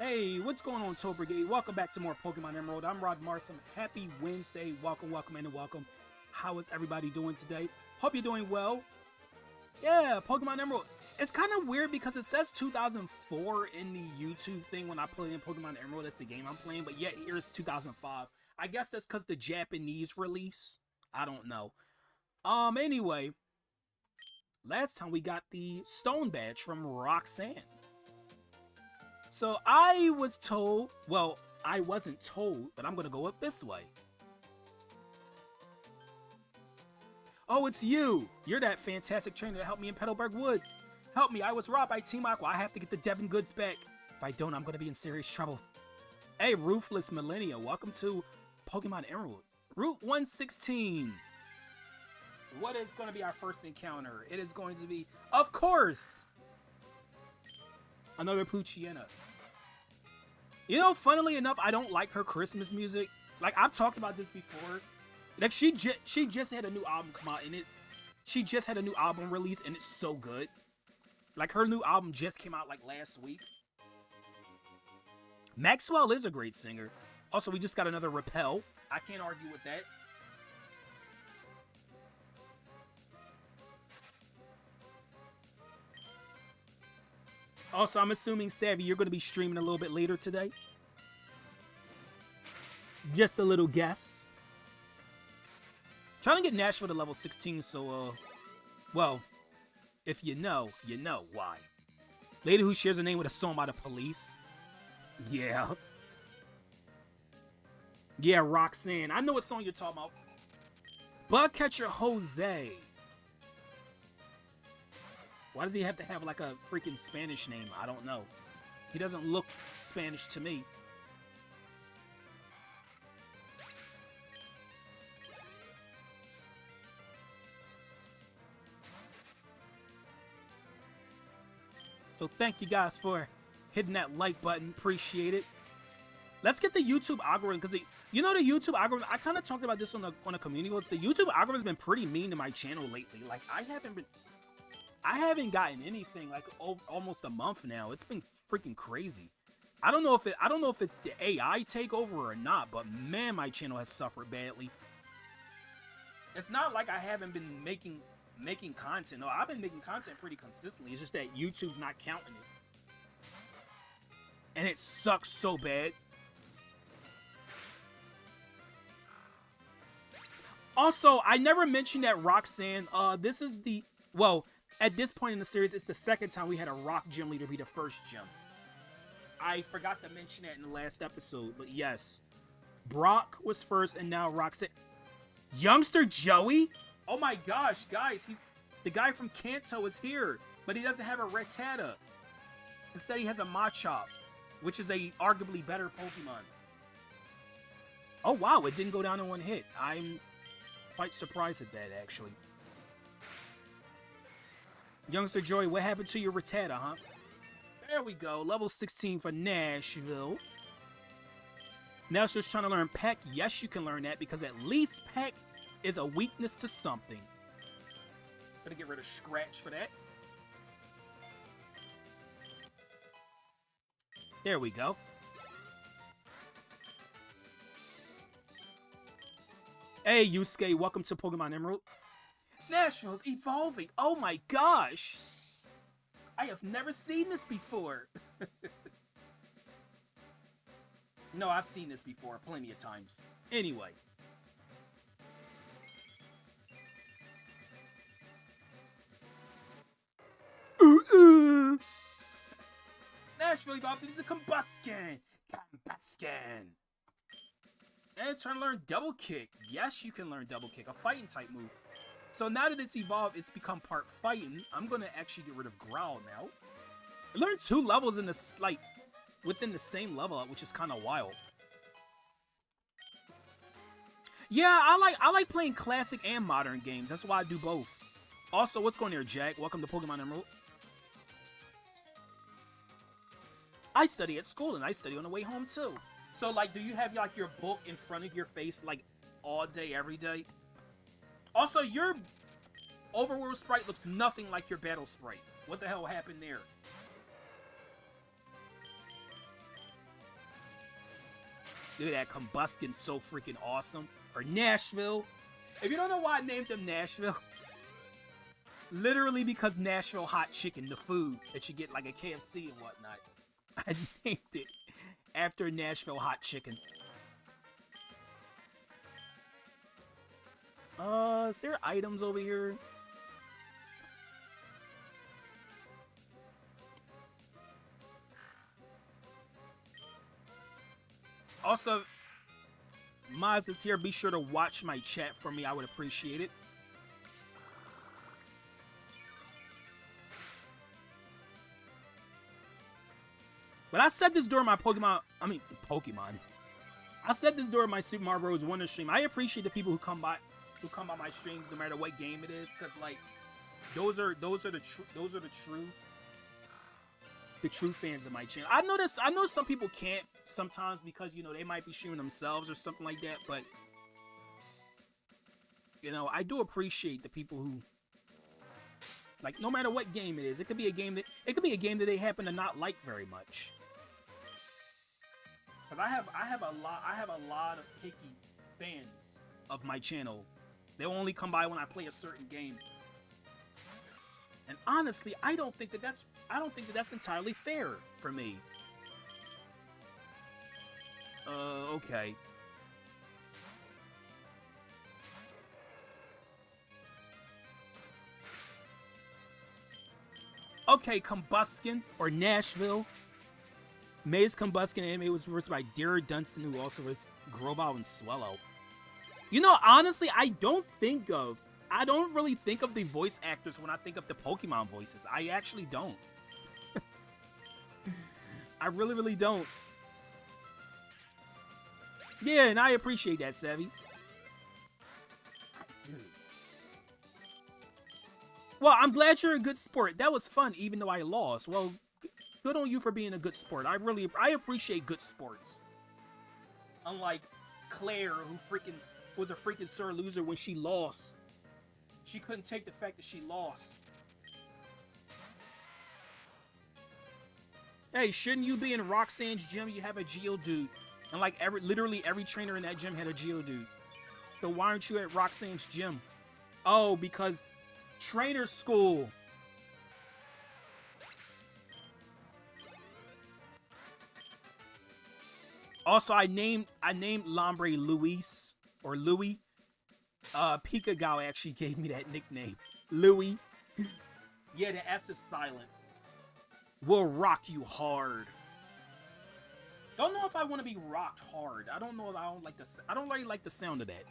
Hey, what's going on, Toll Brigade? Welcome back to more Pokemon Emerald. I'm Rod Marsum. Happy Wednesday. Welcome, and welcome. How is everybody doing today? Hope you're doing well. Yeah, Pokemon Emerald. It's kind of weird because it says 2004 in the YouTube thing when I play in Pokemon Emerald. That's the game I'm playing, but yet here's 2005. I guess that's because the Japanese release. I don't know. Anyway, last time we got the Stone Badge from Roxanne. So I was told, well, I wasn't told, but I'm going to go up this way. Oh, it's you. You're that fantastic trainer that helped me in Petalburg Woods. Help me, I was robbed by Team Aqua. I have to get the Devon goods back. If I don't, I'm going to be in serious trouble. Hey, Ruthless Millennia, welcome to Pokemon Emerald. Route 116. What is going to be our first encounter? It is going to be, of course, another Poochyena. You know, funnily enough, I don't like her Christmas music. Like, I've talked about this before. Like, she just had a new album come out, and she just had a new album release, and it's so good. Like, her new album just came out, like, last week. Maxwell is a great singer. Also, we just got another Repel. I can't argue with that. Also, I'm assuming, Savvy, you're going to be streaming a little bit later today. Just a little guess. Trying to get Nashville to level 16, so, well, if you know why. Lady who shares a name with a song by the Police. Yeah. Yeah, Roxanne. I know what song you're talking about. Bugcatcher Jose. Why does he have to have, like, a freaking Spanish name? I don't know. He doesn't look Spanish to me. So thank you guys for hitting that like button. Appreciate it. Let's get the YouTube algorithm, because you know the YouTube algorithm, I kind of talked about this on the community was the YouTube algorithm's been pretty mean to my channel lately. Like, I haven't gotten anything like almost a month now. It's been freaking crazy. I don't know if it's the AI takeover or not, but man, my channel has suffered badly. It's not like I haven't been making content. No, I've been making content pretty consistently. It's just that YouTube's not counting it. And it sucks so bad. Also, I never mentioned that Roxanne, this is the, well, at this point in the series, it's the second time we had a rock gym leader be the first gym. I forgot to mention that in the last episode, but yes. Brock was first, and now Roxanne. Youngster Joey? Oh my gosh, guys, the guy from Kanto is here, but he doesn't have a Rattata. Instead, he has a Machop, which is a arguably better Pokemon. Oh wow, it didn't go down in one hit. I'm quite surprised at that, actually. Youngster Joey, what happened to your Rattata, huh? There we go. Level 16 for Nashville. Now it's just trying to learn Peck. Yes, you can learn that because at least Peck is a weakness to something. Gonna get rid of Scratch for that. There we go. Hey, Yusuke, welcome to Pokemon Emerald. Nashville's evolving. Oh my gosh. I have never seen this before. No, I've seen this before plenty of times. Anyway. Nashville evolved into Combusken. Combusken. And it's trying to learn Double Kick. Yes, you can learn Double Kick, a fighting type move. So now that it's evolved, it's become part fighting. I'm going to actually get rid of Growl now. I learned 2 levels in this, like, within the same level up, which is kind of wild. Yeah, I like playing classic and modern games. That's why I do both. Also, what's going there, Jack? Welcome to Pokemon Emerald. I study at school, and I study on the way home, too. So, like, do you have, like, your book in front of your face, like, all day, every day? Also, your overworld sprite looks nothing like your battle sprite. What the hell happened there? Dude, that Combuskin's so freaking awesome. Or Nashville. If you don't know why I named them Nashville, literally because Nashville hot chicken, the food that you get like at KFC and whatnot. I named it after Nashville hot chicken. Is there items over here? Also, Maz is here. Be sure to watch my chat for me. I would appreciate it. But I said this during my Pokemon. I said this during my Super Mario Bros. Wonder stream. I appreciate the people who come by my streams, no matter what game it is, because like those are the true fans of my channel. I know some people can't sometimes because, you know, they might be streaming themselves or something like that, but, you know, I do appreciate the people who, like, no matter what game it is, it could be a game that they happen to not like very much. Cause I have a lot of picky fans of my channel. They'll only come by when I play a certain game. And honestly, I don't think that that's entirely fair for me. Okay. Okay, Combuskin or Nashville. May's Combuskin anime was voiced by Dara Dunstan, who also was Grovyle and Swellow. You know, honestly, I don't really think of the voice actors when I think of the Pokemon voices. I actually don't. I really, really don't. Yeah, and I appreciate that, Savvy. Dude. Well, I'm glad you're a good sport. That was fun, even though I lost. Well, good on you for being a good sport. I appreciate good sports. Unlike Claire, who was a freaking sore loser when she lost. She couldn't take the fact that she lost. Hey, shouldn't you be in Roxanne's gym? You have a Geodude. And like literally every trainer in that gym had a Geodude. So why aren't you at Roxanne's gym? Oh, because trainer school. Also, I named Lombre Luis or Louis. Pikachu actually gave me that nickname. Louis. Yeah, the S is silent. Will rock you hard. Don't know if I want to be rocked hard. I don't know if I don't really like the sound of that.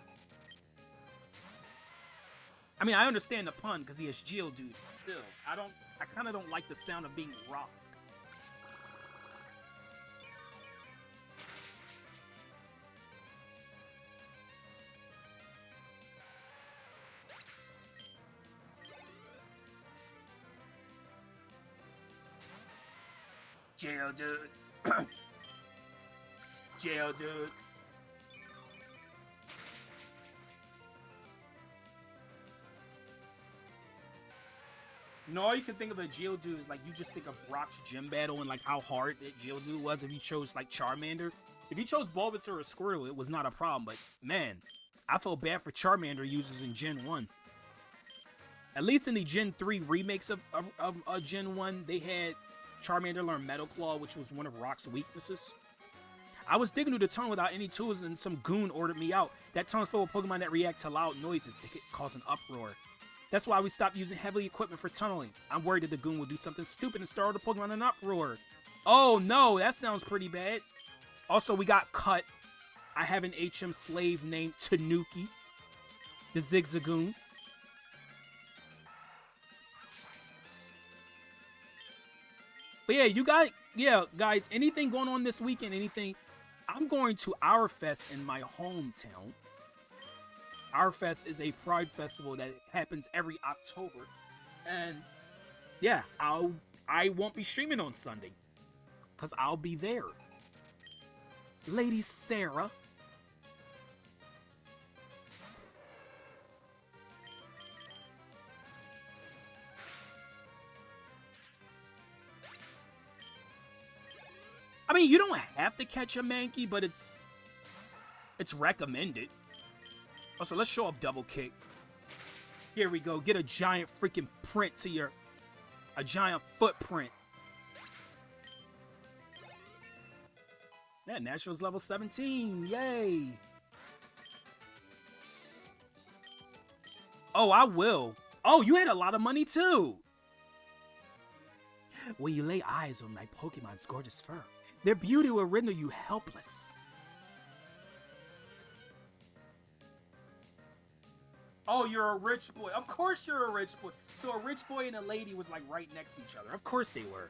I mean, I understand the pun because he has Geodude. Still, I kind of don't like the sound of being rocked. Geodude. Geodude. No, all you can think of a Geodude is like you just think of Brock's gym battle and like how hard that Geodude was if he chose like Charmander. If he chose Bulbasaur or Squirtle, it was not a problem. But man, I felt bad for Charmander users in Gen 1. At least in the Gen 3 remakes of Gen 1, they had Charmander learn Metal Claw, which was one of Rock's weaknesses. I was digging through the tunnel without any tools and some goon ordered me out. That tunnel's full of Pokemon that react to loud noises. They could cause an uproar. That's why we stopped using heavy equipment for tunneling. I'm worried that the goon will do something stupid and start the Pokemon in an uproar. Oh no, that sounds pretty bad. Also, we got cut. I have an HM slave named Tanuki, the Zigzagoon. But yeah, guys, anything going on this weekend, anything, I'm going to Our Fest in my hometown. Our Fest is a Pride festival that happens every October. And yeah, I won't be streaming on Sunday because I'll be there. Lady Sarah. I mean, you don't have to catch a Mankey, but it's It's recommended. Also, let's show off double kick. Here we go. Get a giant freaking print to your... A giant footprint. Yeah, Nationals level 17. Yay. Oh, I will. Oh, you had a lot of money too. When you lay eyes on my Pokemon's gorgeous fur, their beauty will render you helpless. Oh, you're a rich boy. Of course you're a rich boy. So a rich boy and a lady was like right next to each other. Of course they were.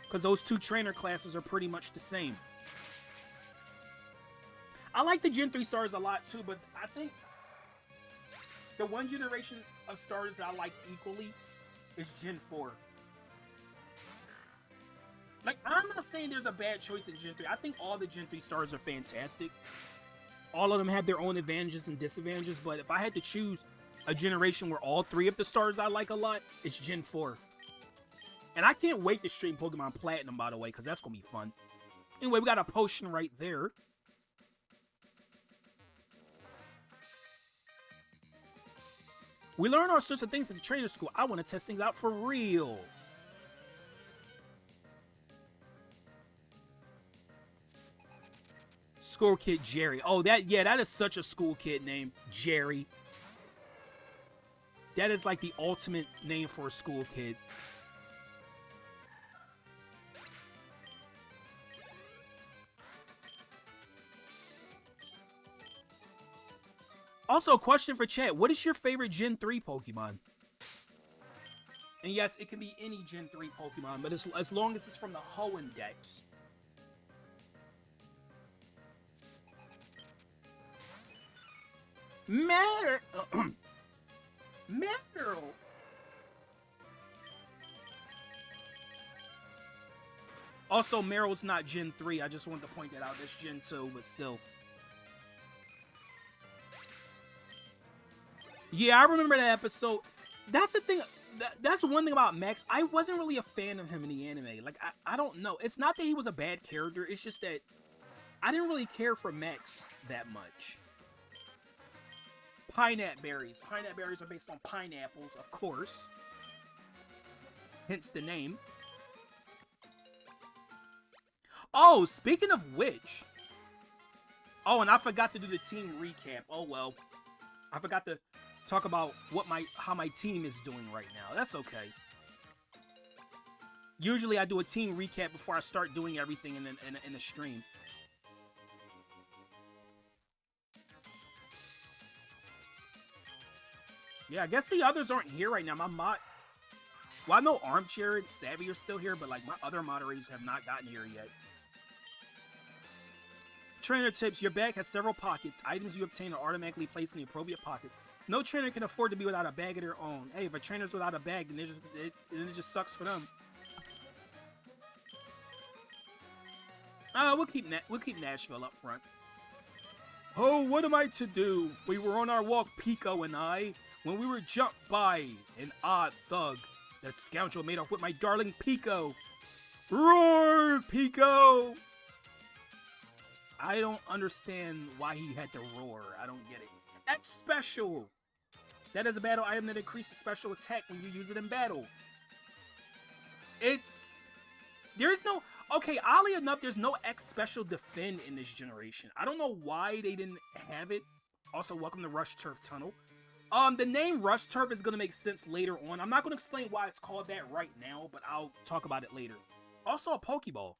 Because those two trainer classes are pretty much the same. I like the Gen 3 stars a lot too, but I think the one generation of stars that I like equally is Gen 4. Like, I'm not saying there's a bad choice in Gen 3. I think all the Gen 3 stars are fantastic. All of them have their own advantages and disadvantages, but if I had to choose a generation where all three of the stars I like a lot, it's Gen 4. And I can't wait to stream Pokemon Platinum, by the way, because that's going to be fun. Anyway, we got a potion right there. We learn all sorts of things at the trainer school. I want to test things out for reals. School kid Jerry. Oh, that is such a school kid name, Jerry. That is like the ultimate name for a school kid. Also, a question for chat. What is your favorite Gen 3 Pokemon? And yes, it can be any Gen 3 Pokemon, but as long as it's from the Hoenn Dex. Meryl. Also, Meryl's not Gen 3. I just wanted to point that out. That's Gen 2, but still. Yeah, I remember that episode. That's the thing. That's one thing about Max. I wasn't really a fan of him in the anime. Like, I don't know. It's not that he was a bad character. It's just that I didn't really care for Max that much. Pineapple berries. Pineapple berries are based on pineapples, of course. Hence the name. Oh, speaking of which. Oh, and I forgot to do the team recap. Oh, well. I forgot to talk about how my team is doing right now. That's okay. Usually I do a team recap before I start doing everything in the stream. Yeah, I guess the others aren't here right now. Well, I know Armchair and Savvy are still here, but like my other moderators have not gotten here yet. Trainer tips. Your bag has several pockets. Items you obtain are automatically placed in the appropriate pockets. No trainer can afford to be without a bag of their own. Hey, if a trainer's without a bag, then it just sucks for them. We'll keep Nashville up front. Oh, what am I to do? We were on our walk, Pico and I, when we were jumped by an odd thug. That scoundrel made off with my darling Pico. Roar, Pico! I don't understand why he had to roar. I don't get it. That's special. That is a battle item that increases special attack when you use it in battle. There's no... Okay, oddly enough, there's no X Special Defend in this generation. I don't know why they didn't have it. Also, welcome to Rush Turf Tunnel. The name Rush Turf is going to make sense later on. I'm not going to explain why it's called that right now, but I'll talk about it later. Also, a Pokeball.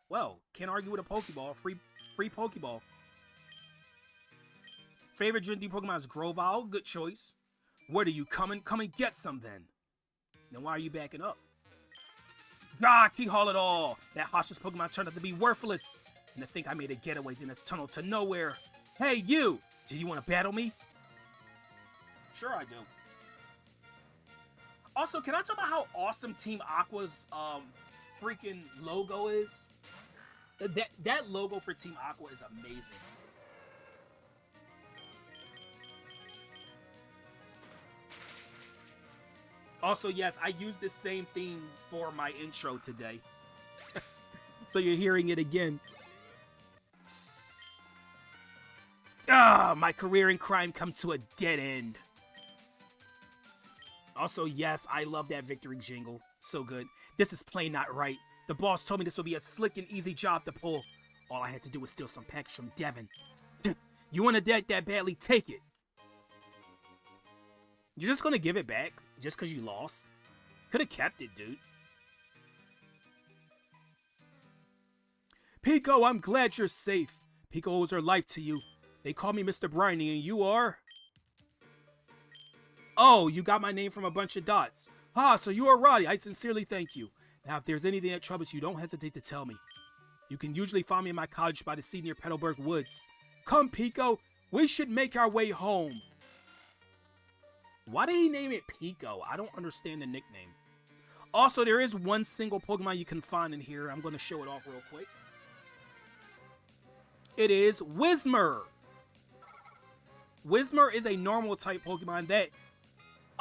Well, can't argue with a Pokeball. Free Pokeball. Favorite Gen 3 Pokemon is Grovyle. Good choice. What are you coming? Come and get some then. Then why are you backing up? Ah, Keyhole it all! That hostage Pokemon turned out to be worthless! And to think I made a getaway in this tunnel to nowhere! Hey, you! Do you want to battle me? Sure I do. Also, can I talk about how awesome Team Aqua's freaking logo is? That logo for Team Aqua is amazing. Also, yes, I used this same theme for my intro today. So you're hearing it again. Ah, my career in crime comes to a dead end. Also, yes, I love that victory jingle. So good. This is plain not right. The boss told me this would be a slick and easy job to pull. All I had to do was steal some package from Devin. You want to debt that badly, take it. You're just gonna give it back just because you lost? Could have kept it, dude. Pico, I'm glad you're safe. Pico owes her life to you. They call me Mr. Briny, and you are? Oh, you got my name from a bunch of dots. Ah, so you are Roddy. I sincerely thank you. Now, if there's anything that troubles you, don't hesitate to tell me. You can usually find me in my cottage by the sea near Petalburg Woods. Come, Pico. We should make our way home. Why did he name it Pico? I don't understand the nickname. Also, there is one single Pokemon you can find in here. I'm going to show it off real quick. It is Whismur. Whismur is a normal type Pokemon that...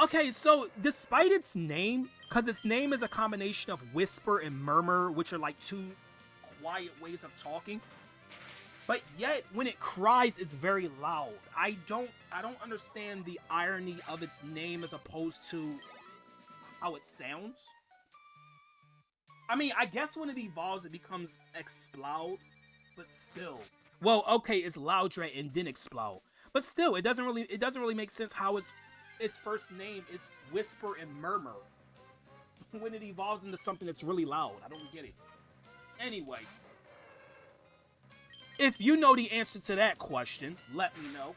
Okay, so despite its name, because its name is a combination of whisper and murmur, which are like two quiet ways of talking, but yet when it cries, it's very loud. I don't understand the irony of its name as opposed to how it sounds. I mean, I guess when it evolves, it becomes Exploud, but still. Well, okay, it's Loudred and then Explode, but still, it doesn't really make sense how its first name is Whisper and Murmur when it evolves into something that's really loud. I don't get it. Anyway, if you know the answer to that question, let me know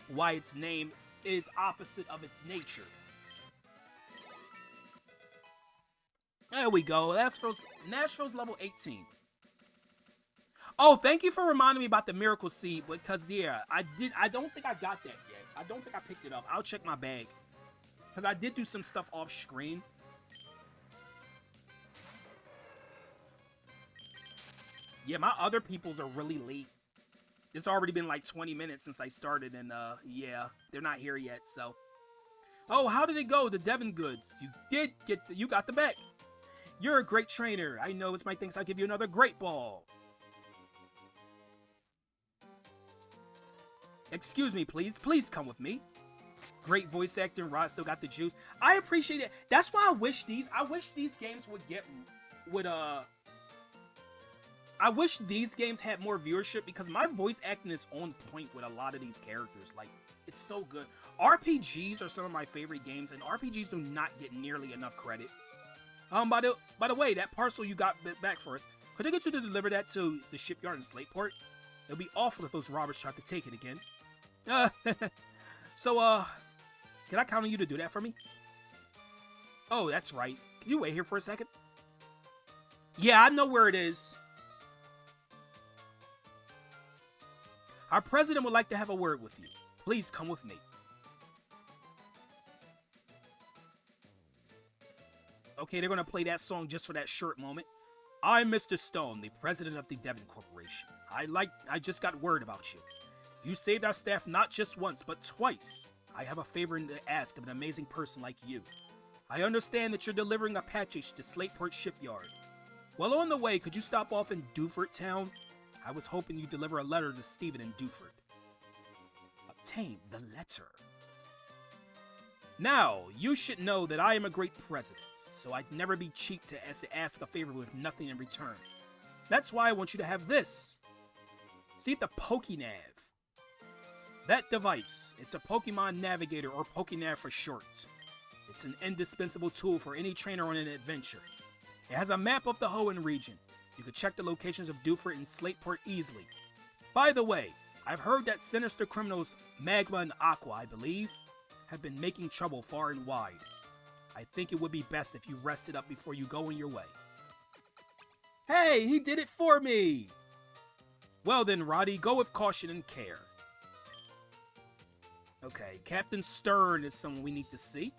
why its name is opposite of its nature. There we go. Nastro's level 18. Oh, thank you for reminding me about the Miracle Seed, because yeah, I don't think I got that yet. I don't think I picked it up. I'll check my bag. Because I did do some stuff off screen. Yeah, my other peoples are really late. It's already been like 20 minutes since I started, and yeah, they're not here yet, so. Oh, how did it go, the Devon goods? You got the bet. You're a great trainer. I know it's my thanks. I'll give you another great ball. Excuse me, please. Please come with me. Great voice acting. Rod still got the juice. I appreciate it. That's why I wish these games I wish these games had more viewership, because my voice acting is on point with a lot of these characters. Like, it's so good. RPGs are some of my favorite games, and RPGs do not get nearly enough credit. By the way, that parcel you got back for us, could I get you to deliver that to the shipyard in Slateport? It'll be awful if those robbers try to take it again. So, can I count on you to do that for me? Oh, that's right. Can you wait here for a second? Yeah, I know where it is. Our president would like to have a word with you. Please come with me. Okay, they're going to play that song just for that short moment. I'm Mr. Stone, the president of the Devon Corporation. I just got word about you. You saved our staff not just once, but twice. I have a favor to ask of an amazing person like you. I understand that you're delivering a package to Slateport Shipyard. Well, on the way, could you stop off in Dewford Town? I was hoping you'd deliver a letter to Stephen in Dewford. Obtain the letter. Now, you should know that I am a great president, so I'd never be cheap to ask a favor with nothing in return. That's why I want you to have this. See the PokeNav. That device, it's a Pokemon Navigator, or PokeNav for short. It's an indispensable tool for any trainer on an adventure. It has a map of the Hoenn region. You can check the locations of Dewford and Slateport easily. By the way, I've heard that sinister criminals Magma and Aqua, I believe, have been making trouble far and wide. I think it would be best if you rested up before you go on your way. Hey, he did it for me! Well then, Roddy, go with caution and care. Okay, Captain Stern is someone we need to see.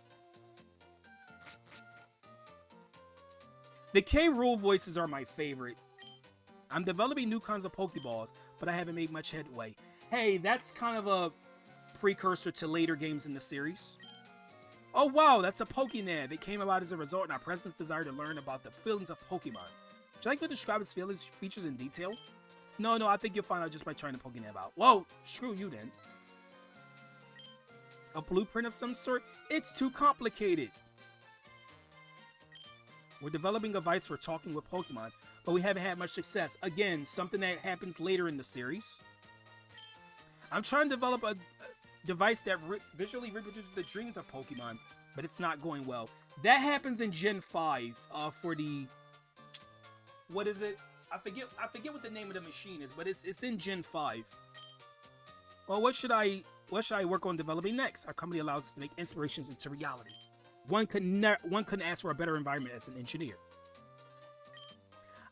The K. Rool voices are my favorite. I'm developing new kinds of Pokeballs, but I haven't made much headway. Hey, that's kind of a precursor to later games in the series. Oh wow, that's a PokeNav. It came about as a result in our president's desire to learn about the feelings of Pokemon. Would you like to describe its feelings, features in detail? No, I think you'll find out just by trying to Pokemon out. Whoa, screw you then. A blueprint of some sort? It's too complicated. We're developing a device for talking with Pokemon, but we haven't had much success. Again, something that happens later in the series. I'm trying to develop a device that visually reproduces the dreams of Pokemon, but it's not going well. That happens in Gen 5 for the... What is it? I forget what the name of the machine is, but it's in Gen 5. Well, what should I work on developing next? Our company allows us to make inspirations into reality. One couldn't ask for a better environment as an engineer.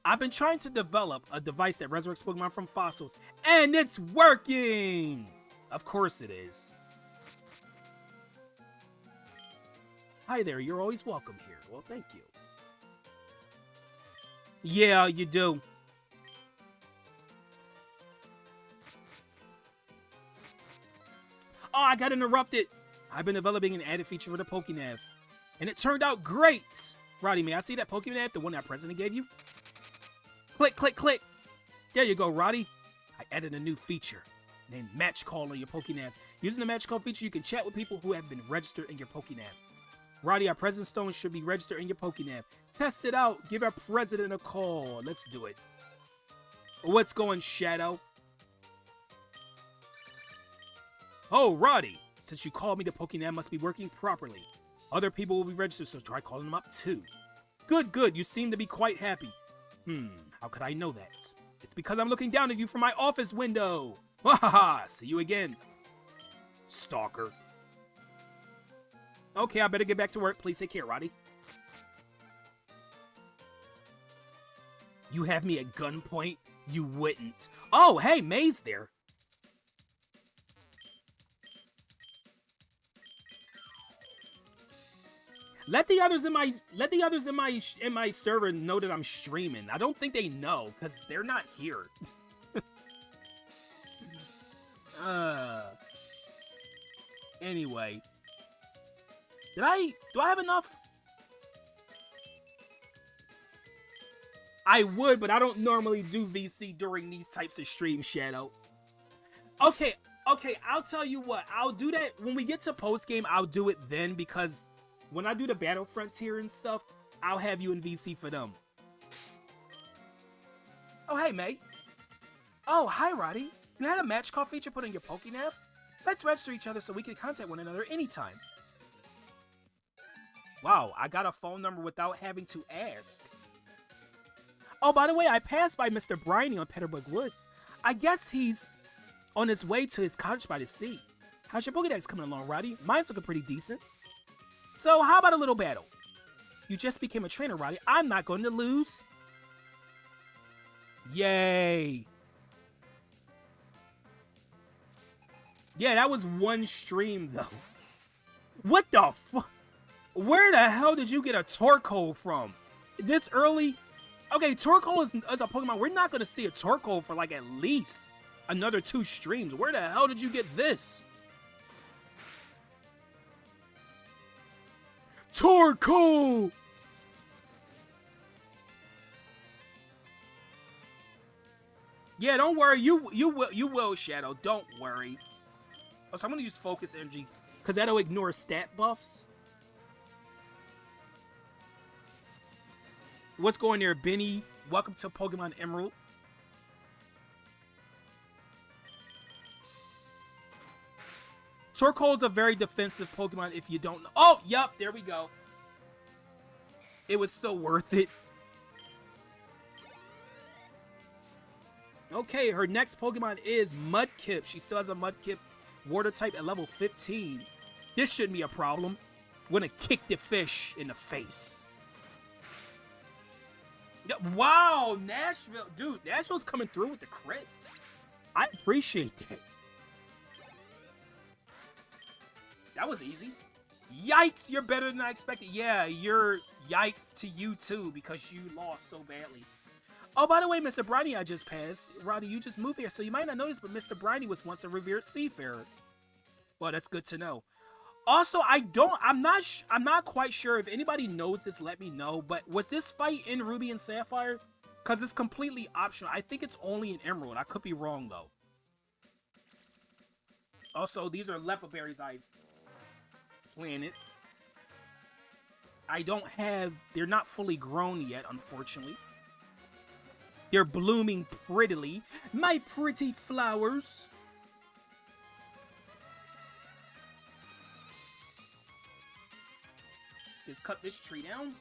I've been trying to develop a device that resurrects Pokemon from fossils, and it's working! Of course it is. Hi there, you're always welcome here. Well, thank you. Yeah, you do. Oh, I got interrupted. I've been developing an added feature for the Pokénav, and it turned out great. Roddy, may I see that Pokénav, the one our president gave you? Click, click, click. There you go, Roddy. I added a new feature named Match Call on your Pokénav. Using the Match Call feature, you can chat with people who have been registered in your Pokénav. Roddy, our President Stone should be registered in your Pokénav. Test it out. Give our president a call. Let's do it. What's going, Shadow? Oh, Roddy. Since you called me, the Pokénav must be working properly. Other people will be registered, so try calling them up too. Good, good. You seem to be quite happy. How could I know that? It's because I'm looking down at you from my office window. Wahaha! See you again. Stalker. Okay, I better get back to work. Please take care, Roddy. You have me at gunpoint? You wouldn't. Oh, hey, May's there. Let the others in my server know that I'm streaming. I don't think they know because they're not here. Anyway. Do I have enough? I would, but I don't normally do VC during these types of streams, Shadow. Okay, I'll tell you what. I'll do that when we get to post-game. I'll do it then because when I do the Battle Frontier and stuff, I'll have you in VC for them. Oh, hey, May. Oh, hi, Roddy. You had a match call feature put in your Pokénav? Let's register each other so we can contact one another anytime. Wow, I got a phone number without having to ask. Oh, by the way, I passed by Mr. Briney on Peterbrook Woods. I guess he's on his way to his cottage by the sea. How's your Pokédex coming along, Roddy? Mine's looking pretty decent. So, how about a little battle? You just became a trainer, Roddy. I'm not going to lose. Yay. Yeah, that was one stream, though. What the fuck? Where the hell did you get a Torkoal from? This early? Okay, Torkoal is a Pokemon. We're not going to see a Torkoal for like at least another 2 streams. Where the hell did you get this? Torkoal! Yeah, don't worry. You will, Shadow. Don't worry. Oh, so I'm going to use Focus Energy because that'll ignore stat buffs. What's going there, Benny? Welcome to Pokemon Emerald. Torkoal is a very defensive Pokemon if you don't know. Oh, yep, there we go. It was so worth it. Okay, her next Pokemon is Mudkip. She still has a Mudkip Water type at level 15. This shouldn't be a problem. We're gonna kick the fish in the face. Wow, Nashville. Dude, Nashville's coming through with the crits. I appreciate that. That was easy. Yikes, you're better than I expected. Yeah, you're yikes to you too because you lost so badly. Oh, by the way, Mr. Briney I just passed. Roddy, you just moved here, so you might not know this, but Mr. Briney was once a revered seafarer. Well, that's good to know. Also, I'm not quite sure if anybody knows this, let me know, but was this fight in Ruby and Sapphire? Because it's completely optional. I think it's only an emerald. I could be wrong, though. Also, these are leopard berries I've planted. I don't have... They're not fully grown yet, unfortunately. They're blooming prettily. My pretty flowers. Just cut this tree down.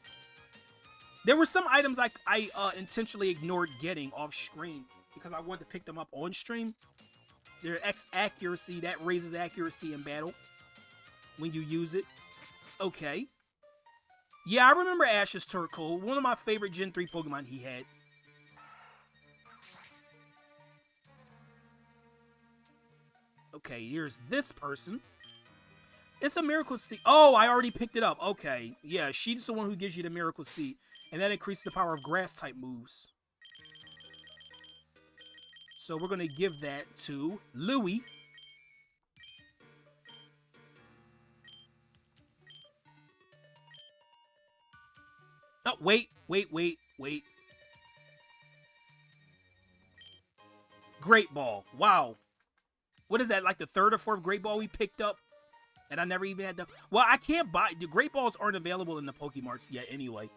There were some items I intentionally ignored getting off screen because I wanted to pick them up on stream. Their X accuracy, that raises accuracy in battle when you use it. Okay. Yeah, I remember Ash's Turtle, one of my favorite Gen 3 Pokemon he had. Okay, here's this person. It's a Miracle Seed. Oh, I already picked it up. Okay. Yeah, she's the one who gives you the Miracle Seed. And that increases the power of Grass-type moves. So we're going to give that to Louie. Oh, wait. Great Ball. Wow. What is that, like the third or fourth Great Ball we picked up? And I never even had the... Well, I can't buy... The Great Balls aren't available in the Pokemarts yet anyway.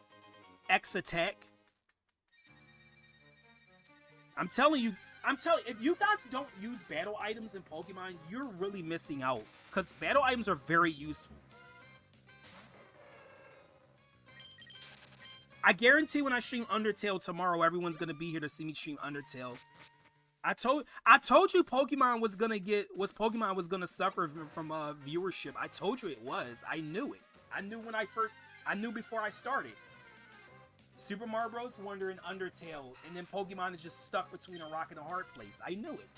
X Attack. I'm telling you, if you guys don't use battle items in Pokemon, you're really missing out. Because battle items are very useful. I guarantee when I stream Undertale tomorrow, everyone's going to be here to see me stream Undertale. I told you Pokemon was gonna suffer from viewership. I told you it was. I knew it. I knew before I started. Super Mario Bros. Wonder and Undertale, and then Pokemon is just stuck between a rock and a hard place. I knew it.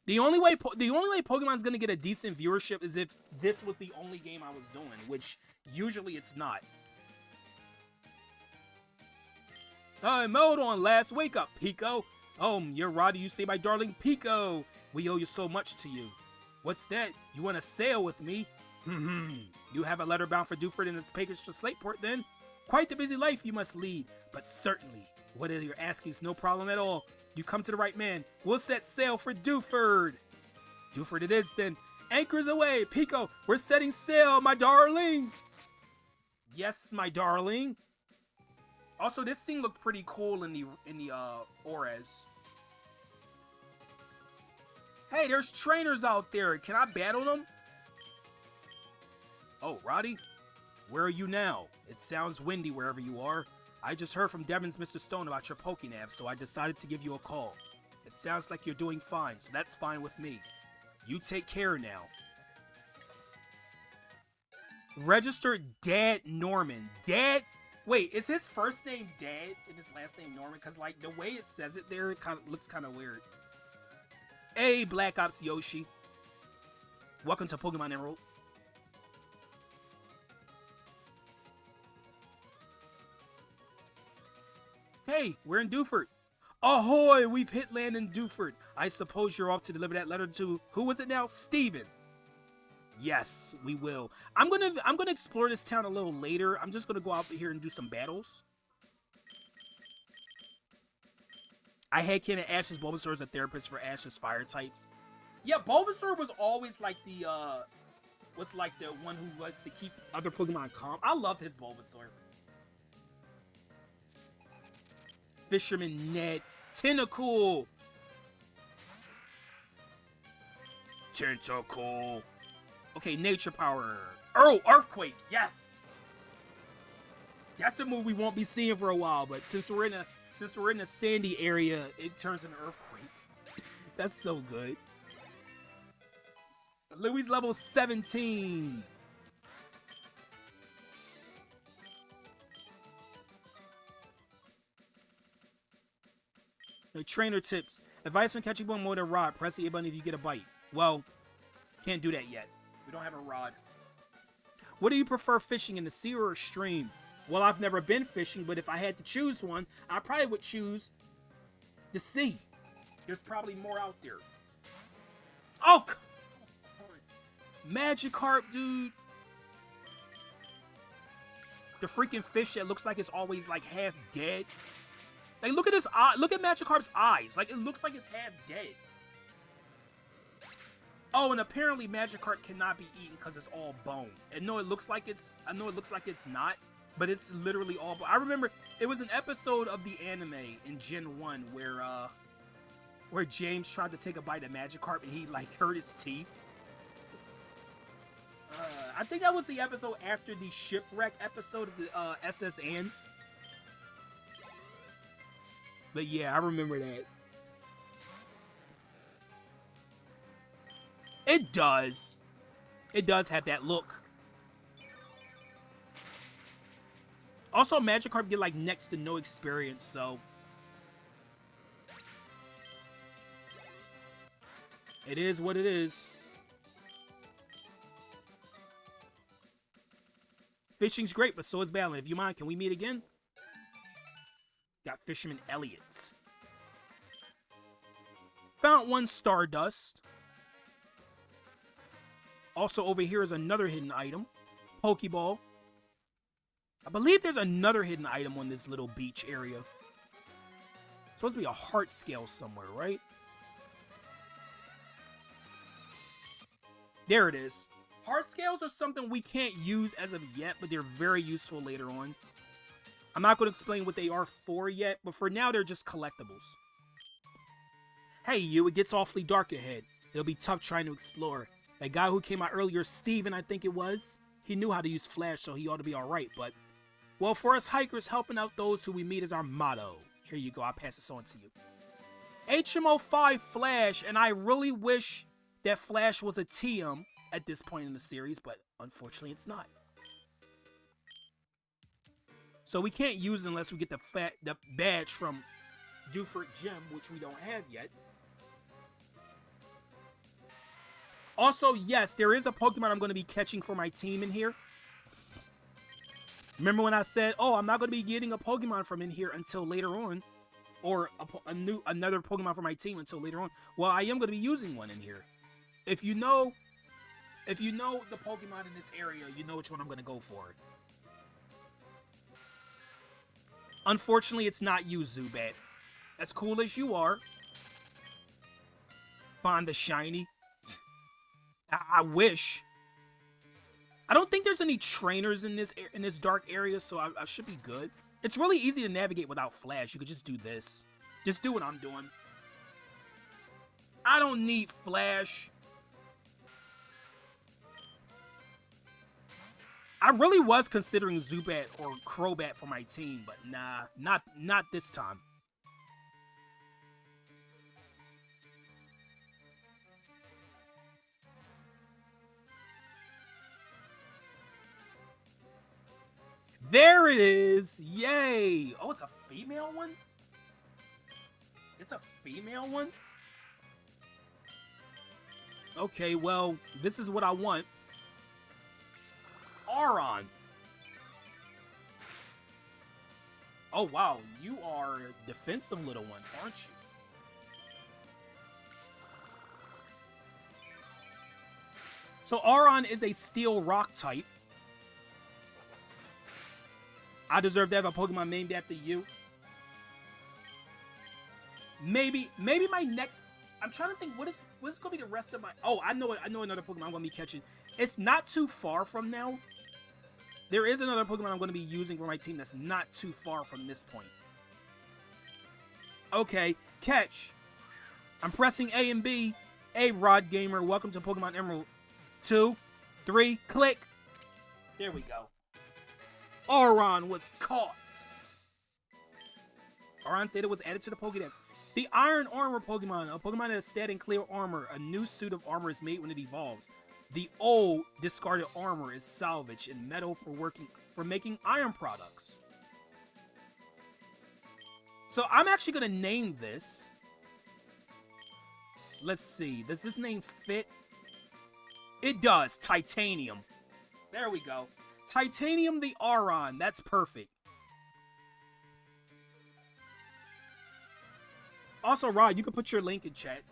The only way Pokemon's gonna get a decent viewership is if this was the only game I was doing, which usually it's not. Hold on, last wake up, Pico. Oh, you're Roddy, you say my darling Pico. We owe you so much to you. What's that? You want to sail with me? You have a letter bound for Dewford and his package for Slateport, then? Quite the busy life you must lead, but certainly, whatever you're asking is no problem at all. You come to the right man. We'll set sail for Dewford. Dewford it is, then. Anchors away, Pico. We're setting sail, my darling. Yes, my darling. Also, this thing looked pretty cool in the Ores. Hey, there's trainers out there. Can I battle them? Oh, Roddy? Where are you now? It sounds windy wherever you are. I just heard from Devon's Mr. Stone about your Pokénav, so I decided to give you a call. It sounds like you're doing fine, so that's fine with me. You take care now. Registered Dad Norman. Dad... Wait, is his first name Dad and his last name Norman? Because, like, the way it says it there, it looks kind of weird. Hey, Black Ops Yoshi. Welcome to Pokemon Emerald. Hey, we're in Dewford. Ahoy, we've hit land in Dewford. I suppose you're off to deliver that letter to... Who was it now? Steven. Yes, we will. I'm gonna explore this town a little later. I'm just gonna go out here and do some battles. I had Ken Ash's Bulbasaur as a therapist for Ash's fire types. Yeah, Bulbasaur was always like the one who was to keep other Pokemon calm. I loved his Bulbasaur. Fisherman Ned. Tentacool. Tentacool. Okay, Nature Power. Oh, Earthquake. Yes. That's a move we won't be seeing for a while, but since we're in a sandy area, it turns into Earthquake. That's so good. Louis level 17. No trainer tips. Advice when catching one with a rod. Press the A button if you get a bite. Well, can't do that yet. We don't have a rod. What do you prefer fishing, in the sea or a stream? Well, I've never been fishing, but if I had to choose one, I probably would choose the sea. There's probably more out there. Oh, come on. Magikarp, dude. The freaking fish that looks like it's always like half dead. Like look at his eye. Look at Magikarp's eyes. Like it looks like it's half dead. Oh, and apparently Magikarp cannot be eaten because it's all bone. And no, it looks like it's. I know it looks like it's not, but it's literally all bone. I remember it was an episode of the anime in Gen 1 where James tried to take a bite of Magikarp and he like hurt his teeth. I think that was the episode after the shipwreck episode of the SS Anne. But yeah, I remember that. It does. It does have that look. Also, Magikarp get like next to no experience, so it is what it is. Fishing's great, but so is battling. If you mind, can we meet again? Got Fisherman Elliot. Found one Stardust. Also over here is another hidden item. Pokeball. I believe there's another hidden item on this little beach area. Supposed to be a heart scale somewhere, right? There it is. Heart scales are something we can't use as of yet, but they're very useful later on. I'm not going to explain what they are for yet, but for now, they're just collectibles. Hey, you, it gets awfully dark ahead. It'll be tough trying to explore. That guy who came out earlier, Steven, I think it was, he knew how to use Flash, so he ought to be alright, but... Well, for us hikers, helping out those who we meet is our motto. Here you go, I'll pass this on to you. HM05 Flash, and I really wish that Flash was a TM at this point in the series, but unfortunately it's not. So we can't use it unless we get the badge from Dewford Gym, which we don't have yet. Also, yes, there is a Pokemon I'm going to be catching for my team in here. Remember when I said, oh, I'm not going to be getting a Pokemon from in here until later on. Or another Pokemon for my team until later on. Well, I am going to be using one in here. If you know the Pokemon in this area, you know which one I'm going to go for. Unfortunately, it's not you, Zubat. As cool as you are. Find the shiny. I wish. I don't think there's any trainers in this dark area, so I should be good. It's really easy to navigate without Flash. You could just do this. Just do what I'm doing. I don't need Flash. I really was considering Zubat or Crobat for my team, but nah, not this time. There it is! Yay! Oh, it's a female one? It's a female one? Okay, well, this is what I want. Aron. Oh, wow. You are a defensive little one, aren't you? So Aron is a steel rock type. I deserve to have a Pokemon named after you. Maybe my next... I'm trying to think, what's going to be the rest of my... Oh, I know another Pokemon I'm going to be catching. It's not too far from now. There is another Pokemon I'm going to be using for my team that's not too far from this point. Okay, catch. I'm pressing A and B. A, Rod Gamer, welcome to Pokemon Emerald. 2, 3, click. There we go. Aron was caught. Aron's data was added to the Pokédex. The Iron Armor Pokemon, a Pokemon that has stat and clear armor. A new suit of armor is made when it evolves. The old discarded armor is salvaged in metal for making iron products. So I'm actually going to name this. Let's see. Does this name fit? It does. Titanium. There we go. Titanium the Aron. That's perfect. Also, Rod, you can put your link in chat.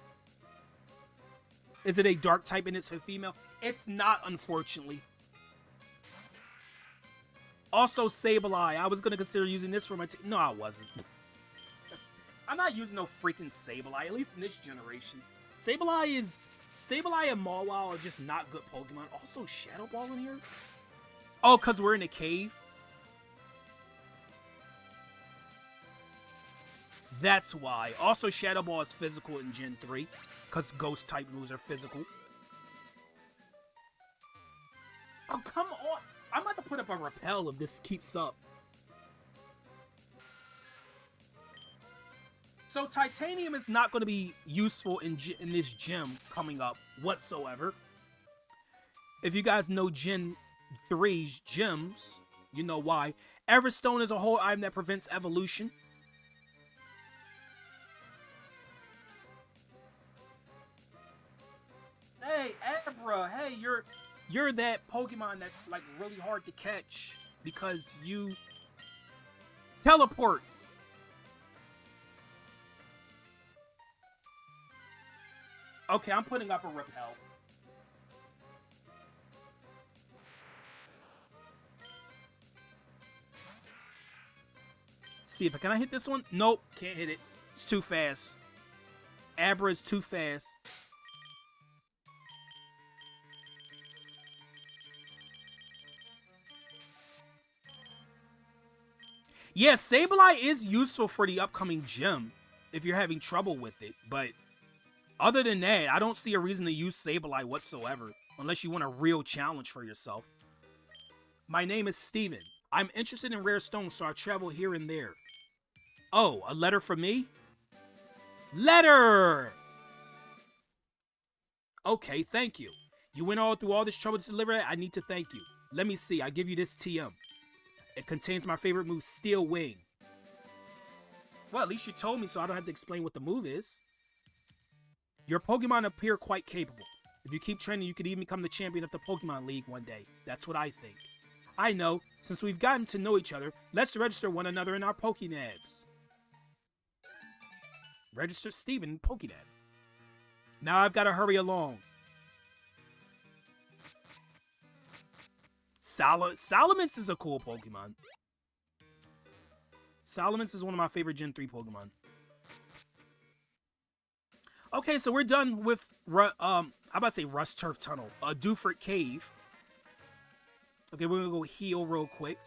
Is it a dark type and it's a female? It's not, unfortunately. Also, Sableye. I was gonna consider using this for my team. No, I wasn't. I'm not using no freaking Sableye, at least in this generation. Sableye and Mawile are just not good Pokemon. Also, Shadow Ball in here? Oh, because we're in a cave? That's why. Also, Shadow Ball is physical in Gen 3, because Ghost-type moves are physical. Oh, come on! I'm about to put up a repel if this keeps up. So, Titanium is not going to be useful in this gym coming up whatsoever. If you guys know Gen 3's gyms, you know why. Everstone is a whole item that prevents evolution. Hey, Abra, hey, you're that Pokemon that's like really hard to catch because you teleport. Okay, I'm putting up a repel. See if can I hit this one? Nope, can't hit it. It's too fast. Abra is too fast. Yeah, Sableye is useful for the upcoming gym if you're having trouble with it, but other than that, I don't see a reason to use Sableye whatsoever, unless you want a real challenge for yourself. My name is Steven. I'm interested in rare stones, so I travel here and there. Oh, a letter from me? Letter! Okay, thank you. You went through all this trouble to deliver it. I need to thank you. Let me see. I give you this TM. It contains my favorite move, Steel Wing. Well, at least you told me so I don't have to explain what the move is. Your Pokemon appear quite capable. If you keep training, you could even become the champion of the Pokemon League one day. That's what I think. I know. Since we've gotten to know each other, let's register one another in our Pokénags. Register Steven in Pokénag. Now I've got to hurry along. Salamence is a cool Pokemon. Salamence is one of my favorite Gen 3 Pokemon. Okay, so we're done with, I'm about to say Rust Turf Tunnel. Dewford Cave. Okay, we're gonna go heal real quick.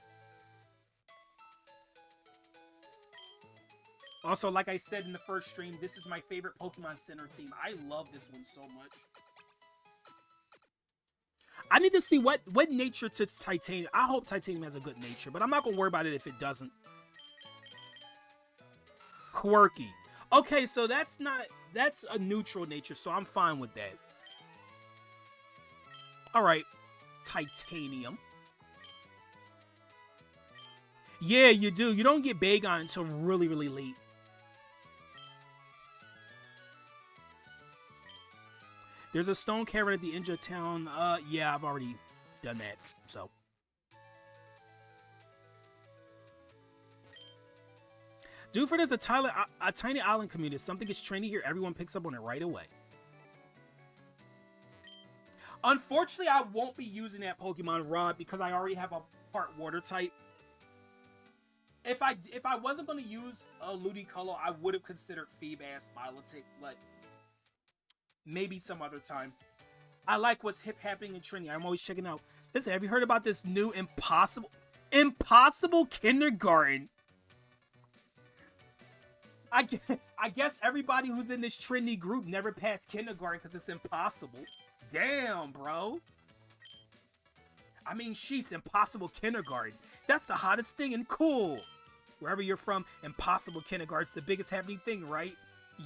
Also, like I said in the first stream, this is my favorite Pokemon Center theme. I love this one so much. I need to see what nature to Titanium. I hope Titanium has a good nature, but I'm not gonna worry about it if it doesn't. Quirky. Okay, so that's a neutral nature, so I'm fine with that. Alright. Titanium. Yeah, you do. You don't get Bagon until really, really late. There's a stone cavern at the edge of town. Yeah, I've already done that, so. Dewford is a tiny island community. If something is trendy here, everyone picks up on it right away. Unfortunately, I won't be using that Pokemon Rod because I already have a part water type. If I wasn't going to use a Ludicolo, I would have considered Feebas, Milotic, but maybe some other time. I like what's happening in Trinity. I'm always checking out. Listen, have you heard about this new Impossible Kindergarten? I guess everybody who's in this Trinity group never passed kindergarten because it's impossible. Damn, bro. I mean, she's Impossible Kindergarten. That's the hottest thing and cool. Wherever you're from, Impossible Kindergarten's the biggest happening thing, right?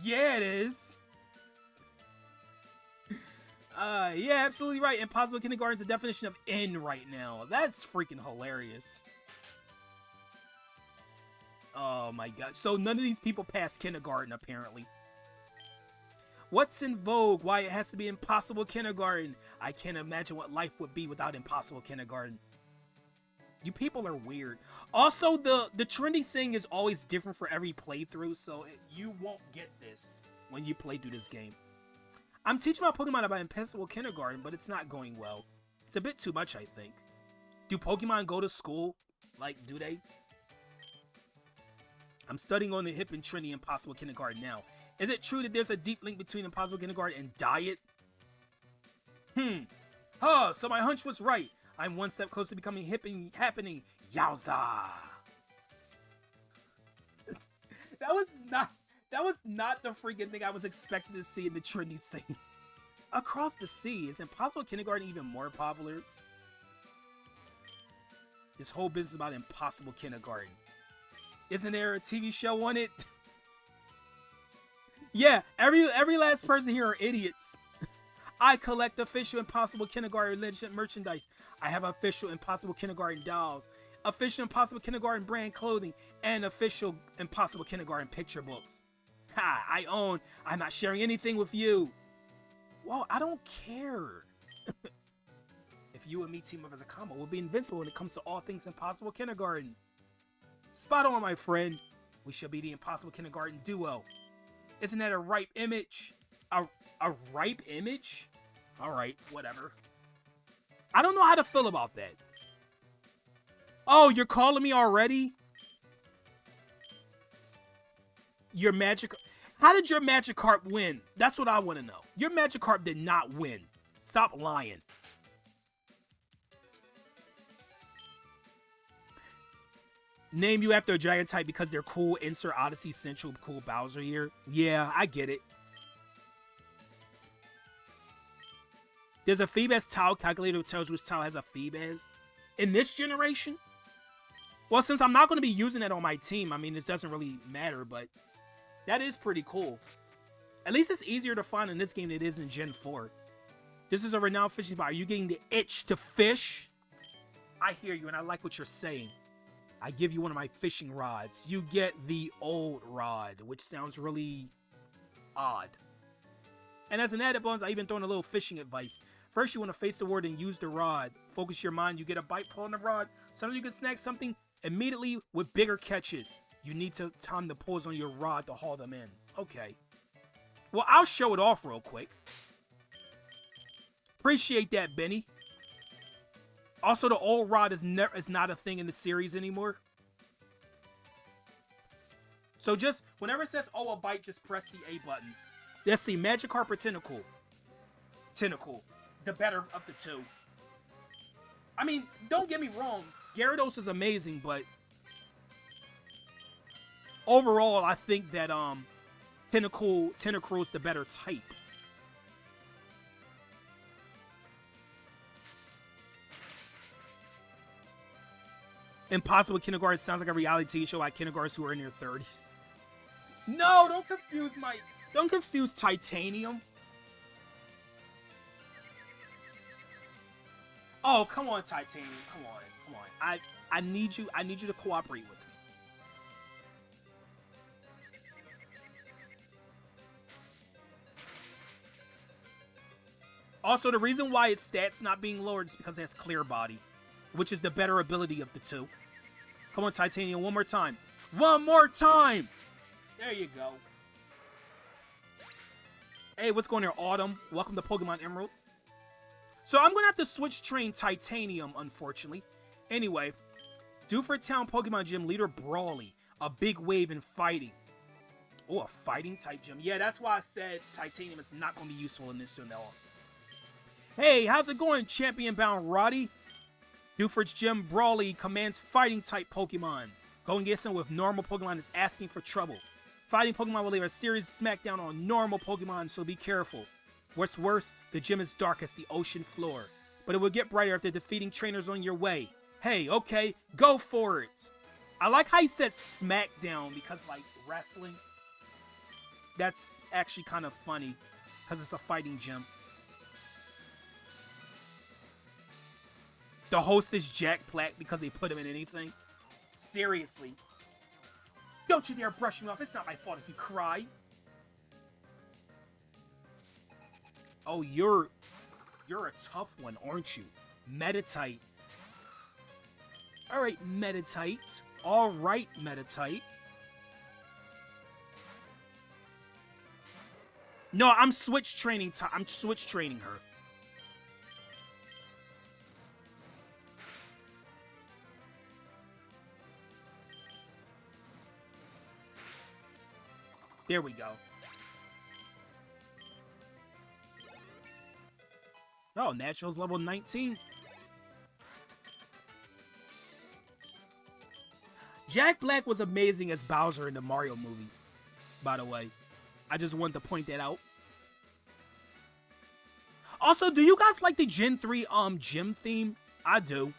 Yeah, it is. Yeah, absolutely right. Impossible Kindergarten's the definition of in right now. That's freaking hilarious. Oh my god. So none of these people pass kindergarten, apparently. What's in vogue? Why it has to be Impossible Kindergarten? I can't imagine what life would be without Impossible Kindergarten. You people are weird. Also, the trendy thing is always different for every playthrough, so you won't get this when you play through this game. I'm teaching my Pokemon about Impossible Kindergarten, but it's not going well. It's a bit too much, I think. Do Pokemon go to school? Like, do they? I'm studying on the hip and trendy Impossible Kindergarten now. Is it true that there's a deep link between Impossible Kindergarten and diet? So my hunch was right. I'm one step closer to becoming hip and happening. Yowza! That was not the freaking thing I was expecting to see in the trendy scene. Across the sea, is Impossible Kindergarten even more popular? This whole business is about Impossible Kindergarten. Isn't there a TV show on it? Yeah, every last person here are idiots. I collect official Impossible Kindergarten legend merchandise. I have official Impossible Kindergarten dolls, official Impossible Kindergarten brand clothing, and official Impossible Kindergarten picture books. I'm not sharing anything with you. Well, I don't care. If you and me team up as a combo, we'll be invincible when it comes to all things Impossible Kindergarten. Spot on, my friend. We shall be the Impossible Kindergarten duo. Isn't that a ripe image? A ripe image? Alright, whatever. I don't know how to feel about that. Oh, you're calling me already? Your Magic... How did your Magikarp win? That's what I want to know. Your Magikarp did not win. Stop lying. Name you after a giant type because they're cool. Insert Odyssey Central cool Bowser here. Yeah, I get it. There's a Feebas tile calculator that tells which tile has a Feebas. In this generation? Well, since I'm not going to be using it on my team, I mean, it doesn't really matter, but that is pretty cool. At least it's easier to find in this game than it is in Gen 4. This is a renowned fishing spot. Are you getting the itch to fish? I hear you, and I like what you're saying. I give you one of my fishing rods. You get the old rod, which sounds really odd. And as an added bonus, I even throw in a little fishing advice. First, you want to face the word and use the rod. Focus your mind. You get a bite pulling the rod. Sometimes you can snag something immediately with bigger catches. You need to time the pulls on your rod to haul them in. Okay. Well, I'll show it off real quick. Appreciate that, Benny. Also, the old rod is not a thing in the series anymore. So just, whenever it says, oh, a bite, just press the A button. Let's see, Magikarp or Tentacool? Tentacool. The better of the two. I mean, don't get me wrong. Gyarados is amazing, but overall, I think that Tentacruel is the better type. Impossible Kindergarten sounds like a reality TV show like kindergartners who are in their 30s. No, don't confuse Titanium. Oh, come on, Titanium. Come on. I need you to cooperate with me. Also, the reason why its stats not being lowered is because it has Clear Body, which is the better ability of the two. Come on, Titanium, one more time. One more time! There you go. Hey, what's going on, Autumn? Welcome to Pokemon Emerald. So I'm going to have to switch train Titanium, unfortunately. Anyway, Dewford Town Pokemon Gym leader Brawly. A big wave in fighting. Oh, a fighting type gym. Yeah, that's why I said Titanium is not going to be useful in this gym at all. Hey, how's it going, champion-bound Roddy? Dewford's Gym Brawly commands fighting type Pokemon. Going against him with normal Pokemon is asking for trouble. Fighting Pokemon will leave a serious smackdown on normal Pokemon, so be careful. What's worse, the gym is dark as the ocean floor. But it will get brighter after defeating trainers on your way. Hey, okay, go for it. I like how he said smackdown because, like, wrestling. That's actually kind of funny because it's a fighting gym. The host is Jack Black because they put him in anything. Seriously. Don't you dare brush me off. It's not my fault if you cry. Oh, you're a tough one, aren't you? Meditite. Alright, Meditite. Alright, Meditite. No, I'm switch training her. There we go. Oh, Natural's level 19. Jack Black was amazing as Bowser in the Mario movie, by the way. I just wanted to point that out. Also, do you guys like the Gen 3 gym theme? I do.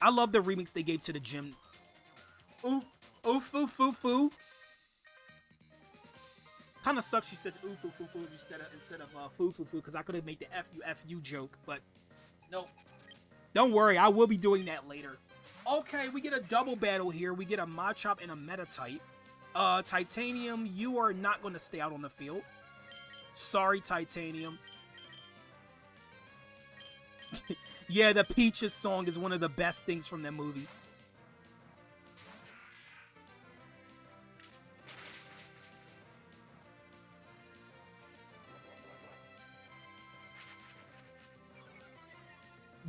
I love the remix they gave to the gym. Oof, oof, oof, oof, oof. Kind of sucks she said oof, oof, oof, oof instead of foo, foo, foo, because I could have made the F-U joke, but nope. Don't worry, I will be doing that later. Okay, we get a double battle here. We get a Machop and a Meta-type. Titanium, you are not going to stay out on the field. Sorry, Titanium. Yeah, the Peaches song is one of the best things from that movie.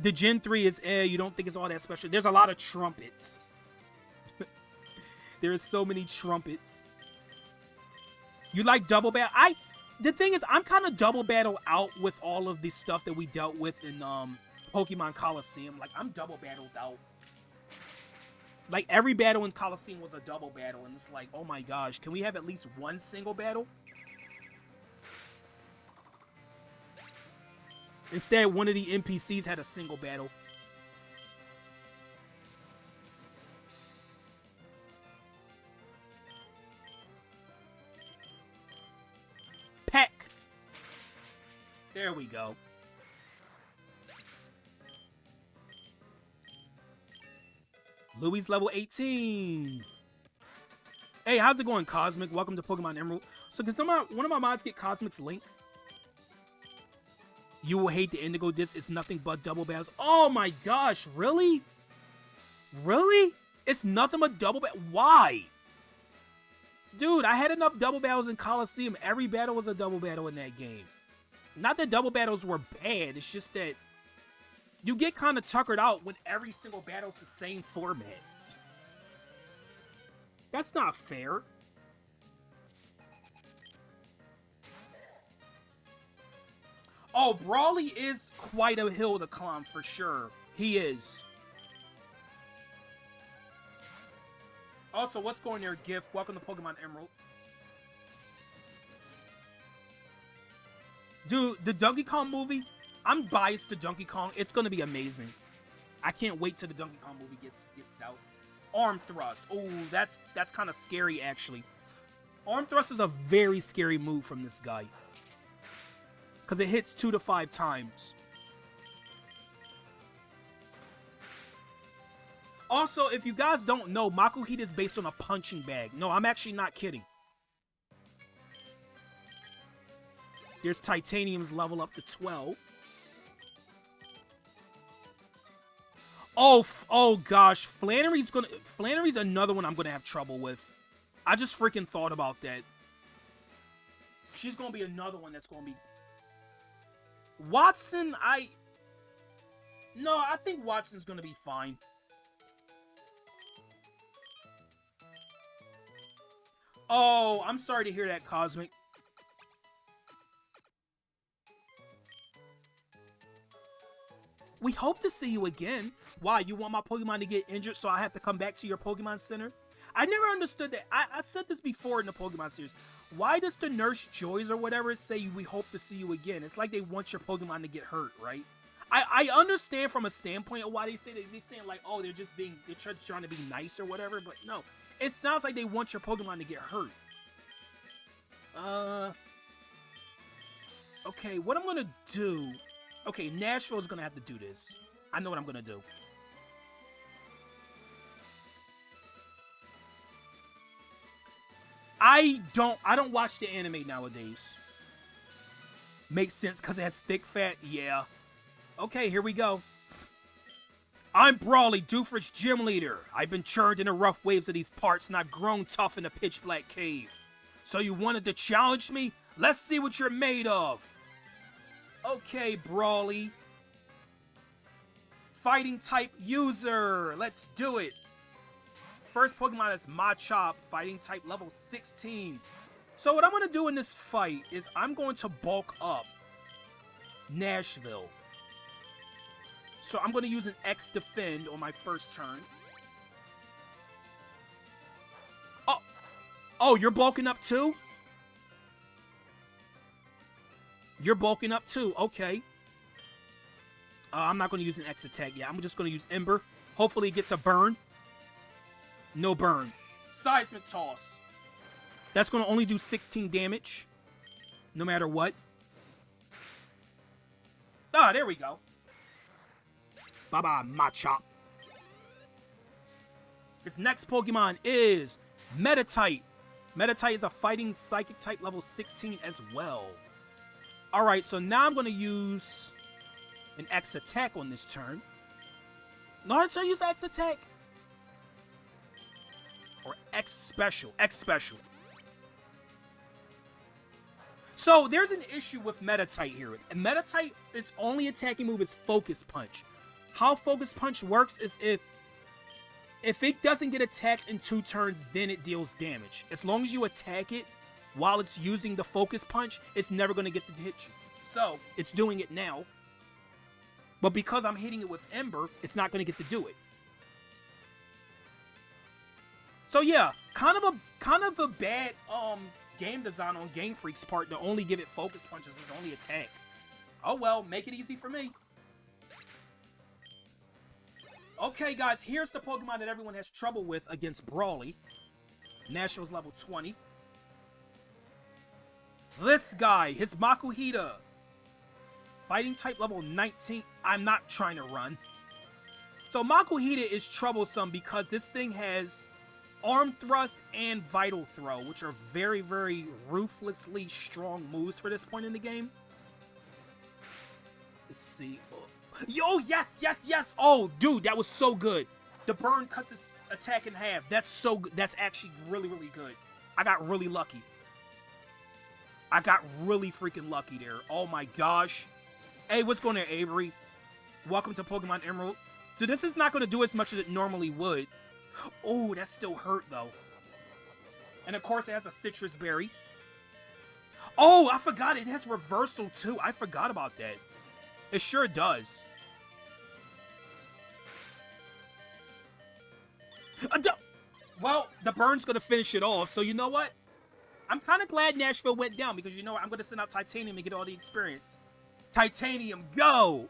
The Gen 3 is you don't think it's all that special. There's a lot of trumpets. There's so many trumpets. You like double battle? The thing is, I'm kind of double battle out with all of the stuff that we dealt with in Pokemon Coliseum. Like, I'm double battled out. Like, every battle in Coliseum was a double battle, and it's like, oh my gosh, can we have at least one single battle? Instead, one of the NPCs had a single battle. Peck! There we go. Louis level 18. Hey, how's it going, Cosmic? Welcome to Pokemon Emerald. So can one of my mods get Cosmic's link? You will hate the Indigo Disc. It's nothing but double battles. Oh my gosh, really? Really? It's nothing but double battle. Why? Dude, I had enough double battles in Coliseum. Every battle was a double battle in that game. Not that double battles were bad. It's just that you get kind of tuckered out when every single battle is the same format. That's not fair. Oh, Brawly is quite a hill to climb for sure. He is. Also, what's going there, Gift? Welcome to Pokemon Emerald. Dude, the Donkey Kong movie, I'm biased to Donkey Kong. It's going to be amazing. I can't wait till the Donkey Kong movie gets out. Arm Thrust. Oh, that's kind of scary, actually. Arm Thrust is a very scary move from this guy. Because it hits 2 to 5 times. Also, if you guys don't know, Makuhita is based on a punching bag. No, I'm actually not kidding. There's Titanium's level up to 12. Oh gosh, Flannery's another one I'm gonna have trouble with. I just freaking thought about that. She's gonna be another one that's gonna be... Watson, No, I think Watson's gonna be fine. Oh, I'm sorry to hear that, Cosmic. We hope to see you again. Why, you want my Pokemon to get injured so I have to come back to your Pokemon Center? I never understood that. I said this before in the Pokemon series. Why does the Nurse Joys or whatever say we hope to see you again? It's like they want your Pokemon to get hurt, right? I understand from a standpoint of why they say that. They're saying like, oh, they're trying to be nice or whatever, but no. It sounds like they want your Pokemon to get hurt. Okay, what I'm gonna do... Okay, Nashville's gonna have to do this. I know what I'm gonna do. I don't watch the anime nowadays. Makes sense because it has thick fat. Yeah. Okay, here we go. I'm Brawly, Doofrid's gym leader. I've been churned in the rough waves of these parts, and I've grown tough in the pitch black cave. So you wanted to challenge me? Let's see what you're made of. Okay, Brawly. Fighting type user. Let's do it. First Pokemon is Machop, fighting type level 16. So what I'm going to do in this fight is I'm going to bulk up Nashville. So I'm going to use an X defend on my first turn. Oh, you're bulking up too? You're bulking up too. Okay. I'm not going to use an X attack yet. I'm just going to use Ember. Hopefully it gets a burn. No burn. Seismic Toss. That's going to only do 16 damage. No matter what. Ah, there we go. Bye-bye, Machop. This next Pokemon is Meditite. Meditite is a fighting psychic type level 16 as well. Alright, so now I'm going to use an X attack on this turn. No, should I use X attack? Or X special. X special. So there's an issue with Meditite here. And Meditite, its only attacking move is Focus Punch. How Focus Punch works is if it doesn't get attacked in 2 turns, then it deals damage. As long as you attack it while it's using the Focus Punch, it's never going to get to hit you. So, it's doing it now. But because I'm hitting it with Ember, it's not going to get to do it. So yeah, kind of a bad game design on Game Freak's part to only give it Focus Punches as only attack. Oh well, make it easy for me. Okay, guys, here's the Pokemon that everyone has trouble with against Brawly. Nationals level 20. This guy, his Makuhita. Fighting type level 19. I'm not trying to run. So Makuhita is troublesome because this thing has Arm Thrust and Vital Throw, which are very, very ruthlessly strong moves for this point in the game. Let's see. Yo, yes, yes, yes. Oh, dude, that was so good. The burn cuts his attack in half. That's so good. That's actually really, really good. I got really lucky. I got really freaking lucky there. Oh my gosh. Hey, what's going on, Avery? Welcome to Pokemon Emerald. So this is not going to do as much as it normally would. Oh, that still hurt, though. And, of course, it has a Citrus Berry. Oh, I forgot. It has Reversal, too. I forgot about that. It sure does. Well, the burn's going to finish it off. So, you know what? I'm kind of glad Nashville went down because, you know what? I'm going to send out Titanium and get all the experience. Titanium, go!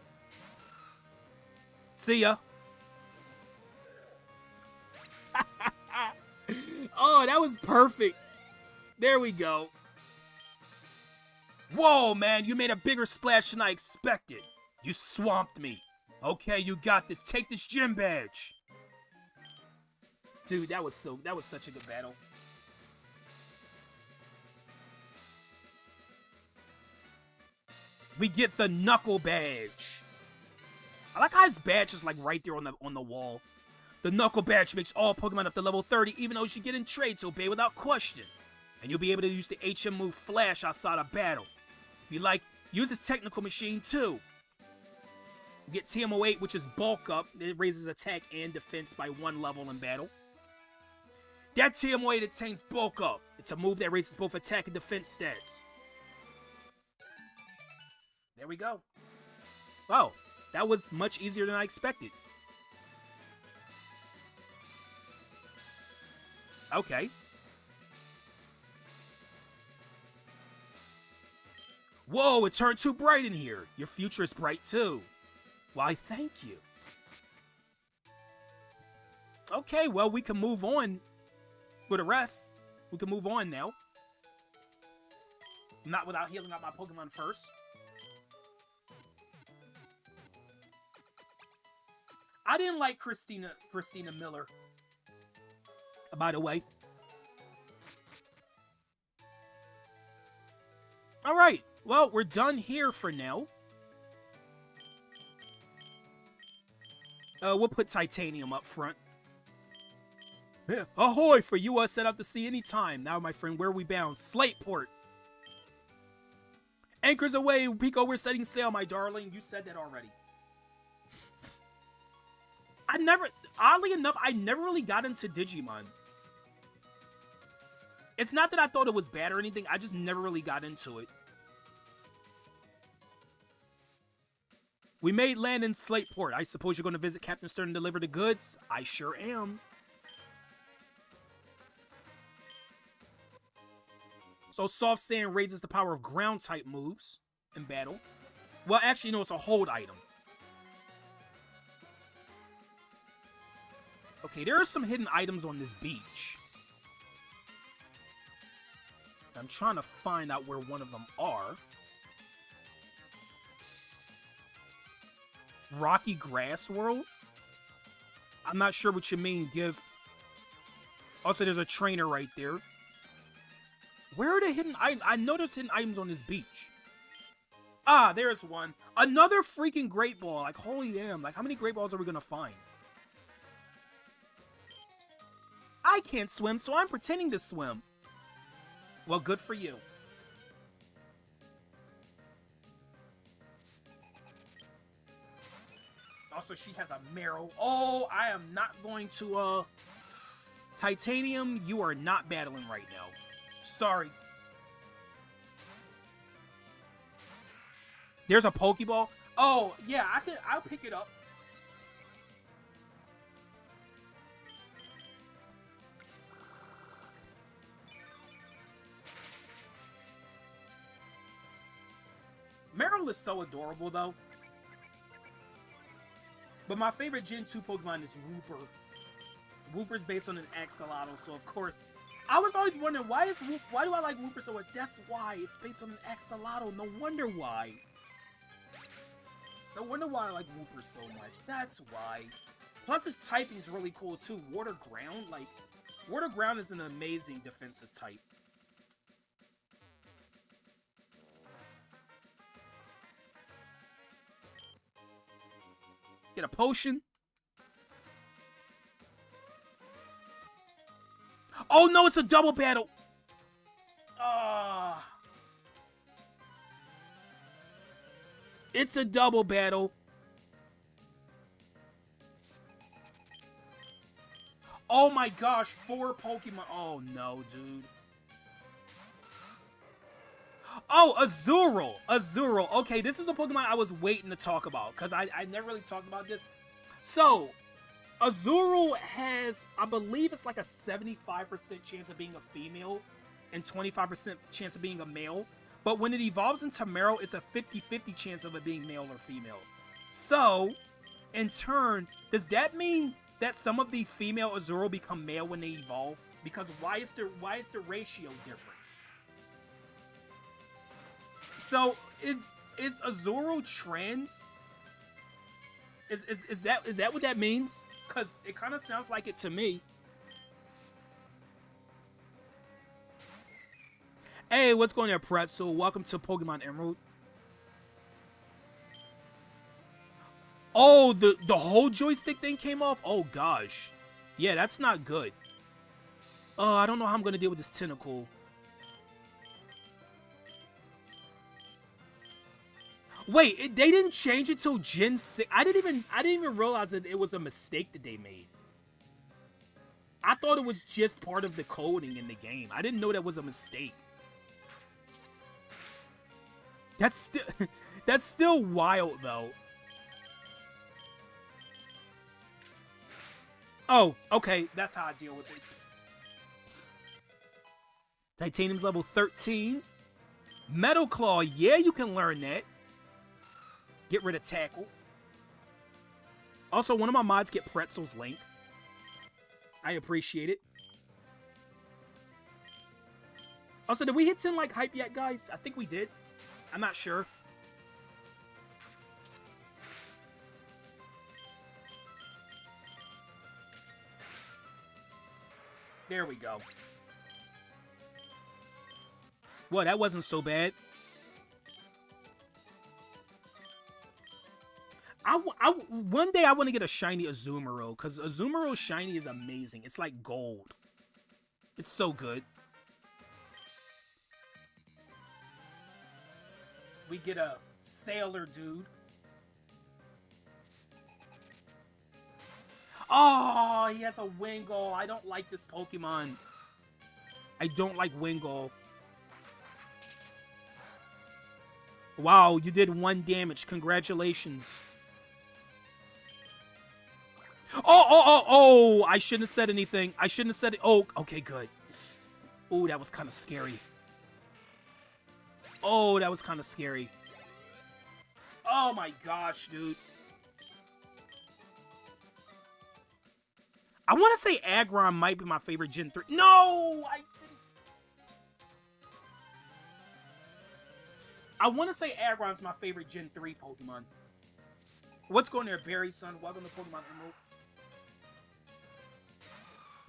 See ya. Oh, that was perfect. There we go. Whoa, man, you made a bigger splash than I expected. You swamped me. Okay, you got this. Take this gym badge. Dude, that was such a good battle. We get the Knuckle Badge. I like how his badge is like right there on the wall. The Knuckle Badge makes all Pokemon up to level 30, even though you should get in trade, so obey without question. And you'll be able to use the HM move Flash outside of battle. If you like, use its Technical Machine too. You get TMO8, which is Bulk Up. It raises attack and defense by 1 level in battle. That TMO8 attains Bulk Up. It's a move that raises both attack and defense stats. There we go. Wow, that was much easier than I expected. Okay. Whoa, it turned too bright in here. Your future is bright too. Why, thank you. Okay, well, we can move on with the rest. We can move on now. Not without healing up my Pokemon first. I didn't like Christina Miller, by the way. Alright, well, we're done here for now. We'll put Titanium up front. Yeah. Ahoy for you set out to sea anytime. Now, my friend, where are we bound? Slateport. Anchors away, Pico, we're setting sail, my darling. You said that already. Oddly enough, I never really got into Digimon. It's not that I thought it was bad or anything. I just never really got into it. We made land in Slateport. I suppose you're going to visit Captain Stern and deliver the goods? I sure am. So Soft Sand raises the power of ground-type moves in battle. Well, actually, no, it's a hold item. Okay, there are some hidden items on this beach. I'm trying to find out where one of them are. Rocky Grass World? I'm not sure what you mean, Give. Also, there's a trainer right there. Where are the hidden items? I know there's hidden items on this beach. Ah, there's one. Another freaking Great Ball. Like, holy damn. Like, how many Great Balls are we gonna find? I can't swim, so I'm pretending to swim. Well, good for you. Also, she has a Meryl. Oh, I am not going to, Titanium, you are not battling right now. Sorry. There's a Pokeball. Oh, yeah, I'll pick it up. Meryl is so adorable, though. But my favorite Gen 2 Pokemon is Wooper. Wooper's based on an Axolotl, so of course... I was always wondering, why do I like Wooper so much? That's why. It's based on an Axolotl. No wonder why. No wonder why I like Wooper so much. That's why. Plus, his typing is really cool, too. Water Ground, like... Water Ground is an amazing defensive type. Get a potion. Oh no, it's a double battle. It's a double battle. Oh my gosh, 4 Pokemon. Oh no, dude. Oh, Azurill. Azurill. Okay, this is a Pokemon I was waiting to talk about, because I never really talked about this. So, Azurill has, I believe it's like a 75% chance of being a female and 25% chance of being a male. But when it evolves into Meryl, it's a 50-50 chance of it being male or female. So, in turn, does that mean that some of the female Azurill become male when they evolve? Because why is the ratio different? So, is Azurill trans? Is that what that means? Because it kind of sounds like it to me. Hey, what's going on, Pretzel? Welcome to Pokemon Emerald. Oh, the whole joystick thing came off? Oh, gosh. Yeah, that's not good. Oh, I don't know how I'm going to deal with this tentacle. Wait, they didn't change it till Gen 6. I didn't even realize that it was a mistake that they made. I thought it was just part of the coding in the game. I didn't know that was a mistake. That's still wild though. Oh, okay, that's how I deal with it. Titanium's level 13. Metal Claw, yeah, you can learn that. Get rid of Tackle. Also, one of my mods get Pretzel's Link. I appreciate it. Also, did we hit 10 like hype yet, guys? I think we did. I'm not sure. There we go. Well, that wasn't so bad. One day I want to get a shiny Azumarill, because Azumarill shiny is amazing. It's like gold. It's so good. We get a Sailor Dude. Oh, he has a Wingull. I don't like this Pokemon. I don't like Wingull. Wow, you did 1 damage. Congratulations. Oh! I shouldn't have said anything. I shouldn't have said it. Oh, okay, good. Oh, that was kind of scary. Oh, that was kind of scary. Oh my gosh, dude. I want to say Aggron might be my favorite Gen 3. No! I want to say Aggron's my favorite Gen 3 Pokemon. What's going there, Barry, son? Welcome to Pokemon Emerald.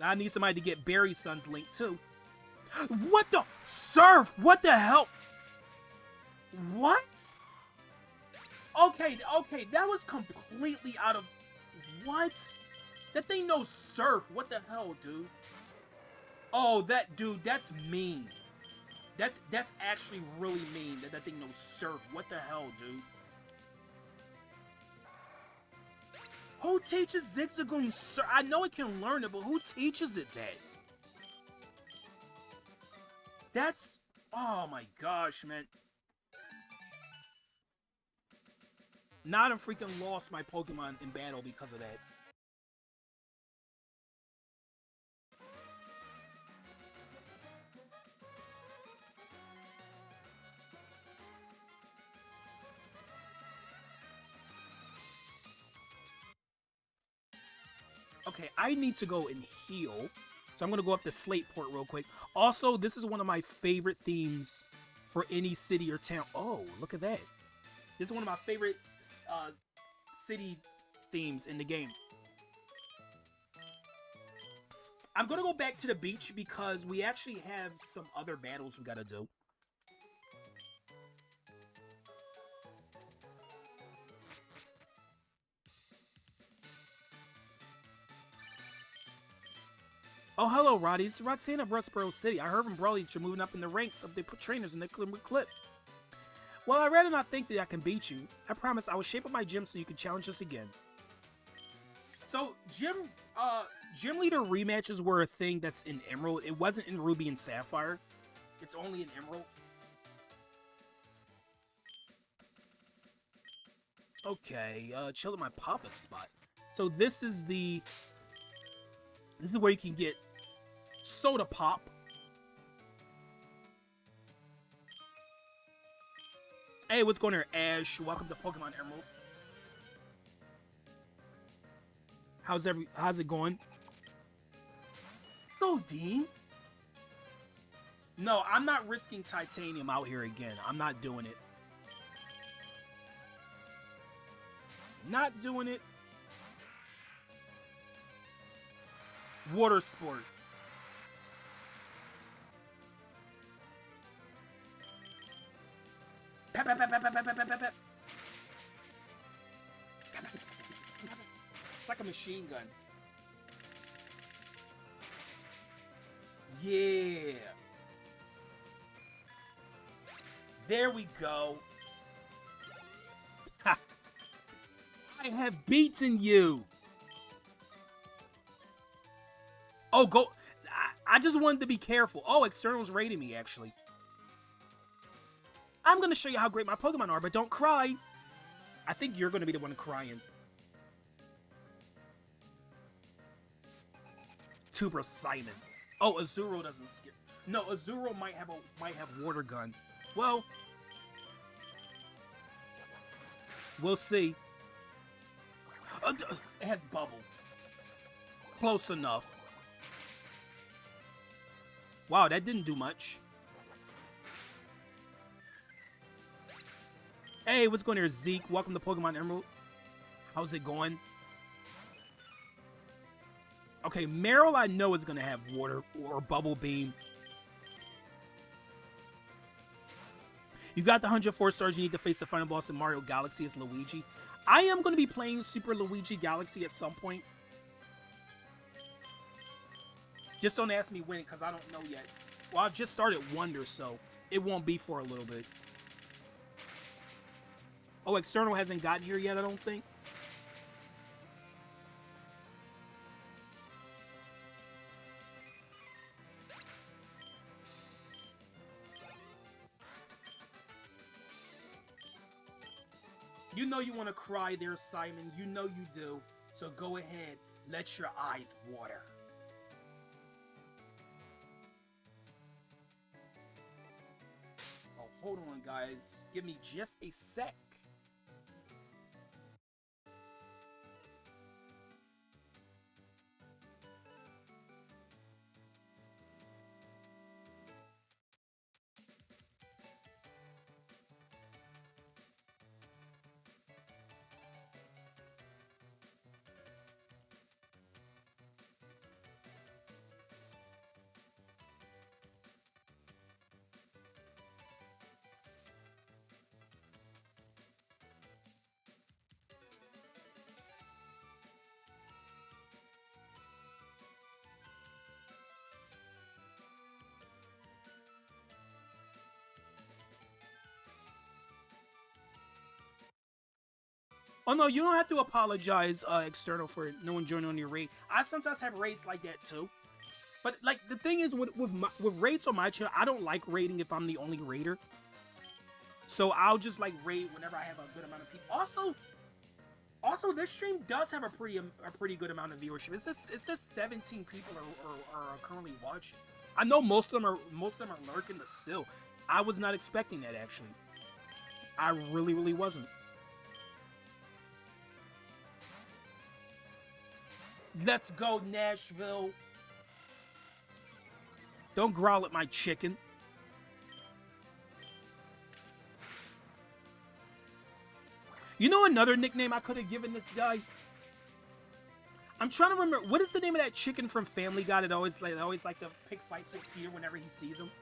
I need somebody to get Barry Son's link, too. What the? Surf! What the hell? What? Okay, that was completely out of... What? That thing knows Surf. What the hell, dude? Oh, dude, that's mean. That's actually really mean that thing knows Surf. What the hell, dude? Who teaches Zigzagoon Surf? I know it can learn it, but who teaches it that? That's... Oh my gosh, man. Not a freaking lost my Pokemon in battle because of that. Okay, I need to go and heal. So I'm going to go up to Slateport real quick. Also, this is one of my favorite themes for any city or town. Oh, look at that. This is one of my favorite city themes in the game. I'm going to go back to the beach because we actually have some other battles we got to do. Oh, hello, Roddy. It's Roxanne of Rustboro City. I heard from Brawley that you're moving up in the ranks of the trainers in the Clip. Well, I'd rather not think that I can beat you. I promise I will shape up my gym so you can challenge us again. So, gym leader rematches were a thing that's in Emerald. It wasn't in Ruby and Sapphire. It's only in Emerald. Okay, chill at my Papa spot. So this is where you can get Soda Pop. Hey, what's going on, Ash? Welcome to Pokemon Emerald. How's it going? Go, Dean. No, I'm not risking Titanium out here again. I'm not doing it. Not doing it. Water Sport. It's like a machine gun. Yeah. There we go. Ha. I have beaten you. Oh, go. I just wanted to be careful. Oh, External's raiding me, actually. I'm going to show you how great my Pokemon are, but don't cry. I think you're going to be the one crying. Tuber Simon. Oh, Azuro doesn't scare. No, Azuro might have Water Gun. Well, we'll see. It has Bubble. Close enough. Wow, that didn't do much. Hey, what's going there, Zeke? Welcome to Pokemon Emerald. How's it going? Okay, Meryl I know is going to have Water or Bubble Beam. You got the 104 stars. You need to face the final boss in Mario Galaxy as Luigi. I am going to be playing Super Luigi Galaxy at some point. Just don't ask me when, because I don't know yet. Well, I've just started Wonder, so it won't be for a little bit. Oh, External hasn't gotten here yet, I don't think. You know you want to cry there, Simon. You know you do. So go ahead. Let your eyes water. Oh, hold on, guys. Give me just a sec. Oh no, you don't have to apologize, external, for no one joining on your raid. I sometimes have raids like that too. But like the thing is, with raids on my channel, I don't like raiding if I'm the only raider. So I'll just like raid whenever I have a good amount of people. Also, this stream does have a pretty good amount of viewership. It says 17 people are currently watching. I know most of them are lurking, but still, I was not expecting that actually. I really wasn't. Let's go, Nashville. Don't growl at my chicken. You know another nickname I could have given this guy? I'm trying to remember. What is the name of that chicken from Family Guy that always like to pick fights with Peter whenever he sees him?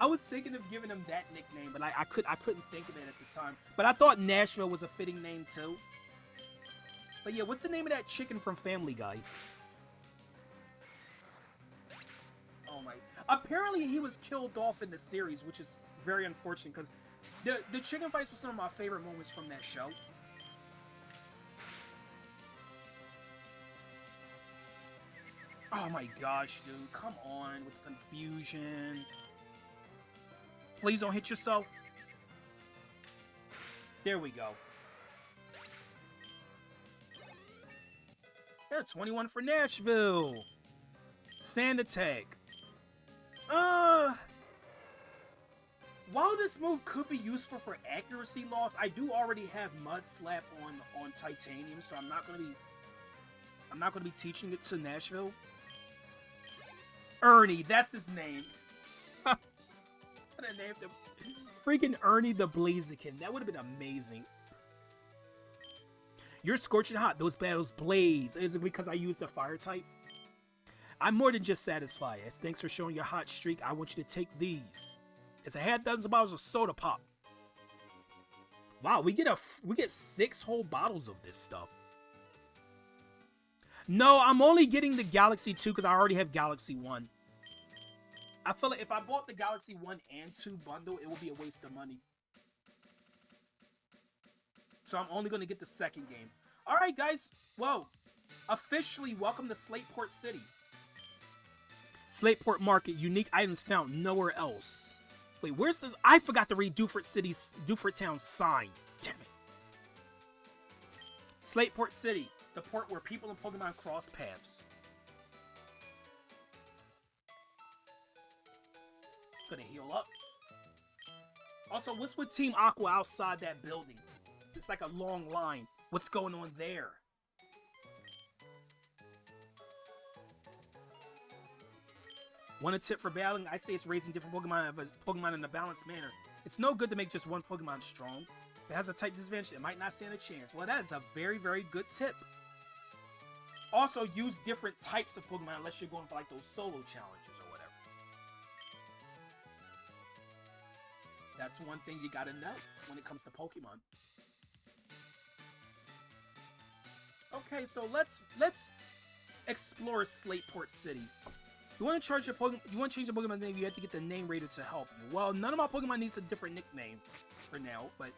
I was thinking of giving him that nickname, but I couldn't think of it at the time. But I thought Nashville was a fitting name too. But yeah, what's the name of that chicken from Family Guy? Oh my. Apparently he was killed off in the series, which is very unfortunate because the chicken fights were some of my favorite moments from that show. Oh my gosh, dude. Come on with the confusion. Please don't hit yourself. There we go. Yeah, 21 for Nashville. Sand attack. While this move could be useful for accuracy loss, I do already have Mud Slap on Titanium, so I'm not gonna be teaching it to Nashville. Ernie, that's his name. What a name! Freaking Ernie the Blaziken. That would have been amazing. You're scorching hot. Those battles blaze. Is it because I used the fire type? I'm more than just satisfied. As thanks for showing your hot streak, I want you to take these. It's a half dozen bottles of soda pop. Wow, we get 6 whole bottles of this stuff. No, I'm only getting the Galaxy 2 because I already have Galaxy 1. I feel like if I bought the Galaxy 1 and 2 bundle, it would be a waste of money. So I'm only going to get the second game. Alright, guys. Whoa. Officially, welcome to Slateport City. Slateport Market. Unique items found nowhere else. Wait, where's this? I forgot to read Dufort Town's sign. Damn it. Slateport City. The port where people and Pokemon cross paths. Gonna heal up. Also, what's with Team Aqua outside that building? It's like a long line. What's going on there? Want a tip for battling? I say it's raising different Pokemon in a balanced manner. It's no good to make just one Pokemon strong. If it has a type disadvantage, it might not stand a chance. Well, that is a very, very good tip. Also, use different types of Pokemon unless you're going for like those solo challenges or whatever. That's one thing you gotta know when it comes to Pokemon. Okay, so let's explore Slateport City. You want to change your Pokemon name, you have to get the name rater to help you. Well, none of my Pokemon needs a different nickname for now, but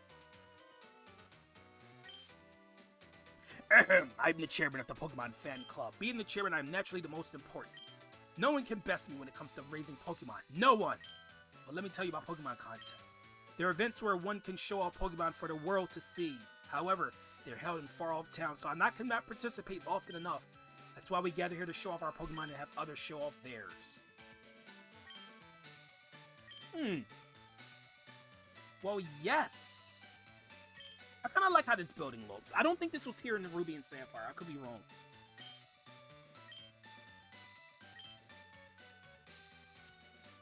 I'm the chairman of the Pokemon fan club. Being the chairman, I'm naturally the most important. No one can best me when it comes to raising Pokemon. No one! But let me tell you about Pokemon contests. There are events where one can show off Pokemon for the world to see. However, they're held in far-off towns, so I cannot participate often enough. That's why we gather here to show off our Pokemon and have others show off theirs. Well, yes. I kind of like how this building looks. I don't think this was here in the Ruby and Sapphire. I could be wrong.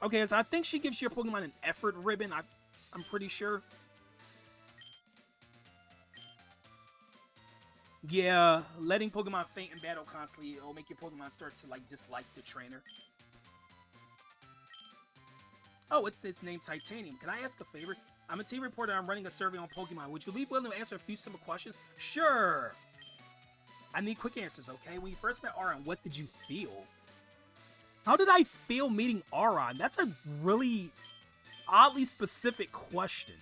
Okay, so I think she gives your Pokemon an effort ribbon. I'm pretty sure. Yeah, letting Pokemon faint in battle constantly will make your Pokemon start to like dislike the trainer. Oh, it's named Titanium. Can I ask a favor? I'm a team reporter. I'm running a survey on Pokemon. Would you be willing to answer a few simple questions? Sure. I need quick answers, okay? When you first met Aron, what did you feel? How did I feel meeting Aron? That's a really oddly specific question.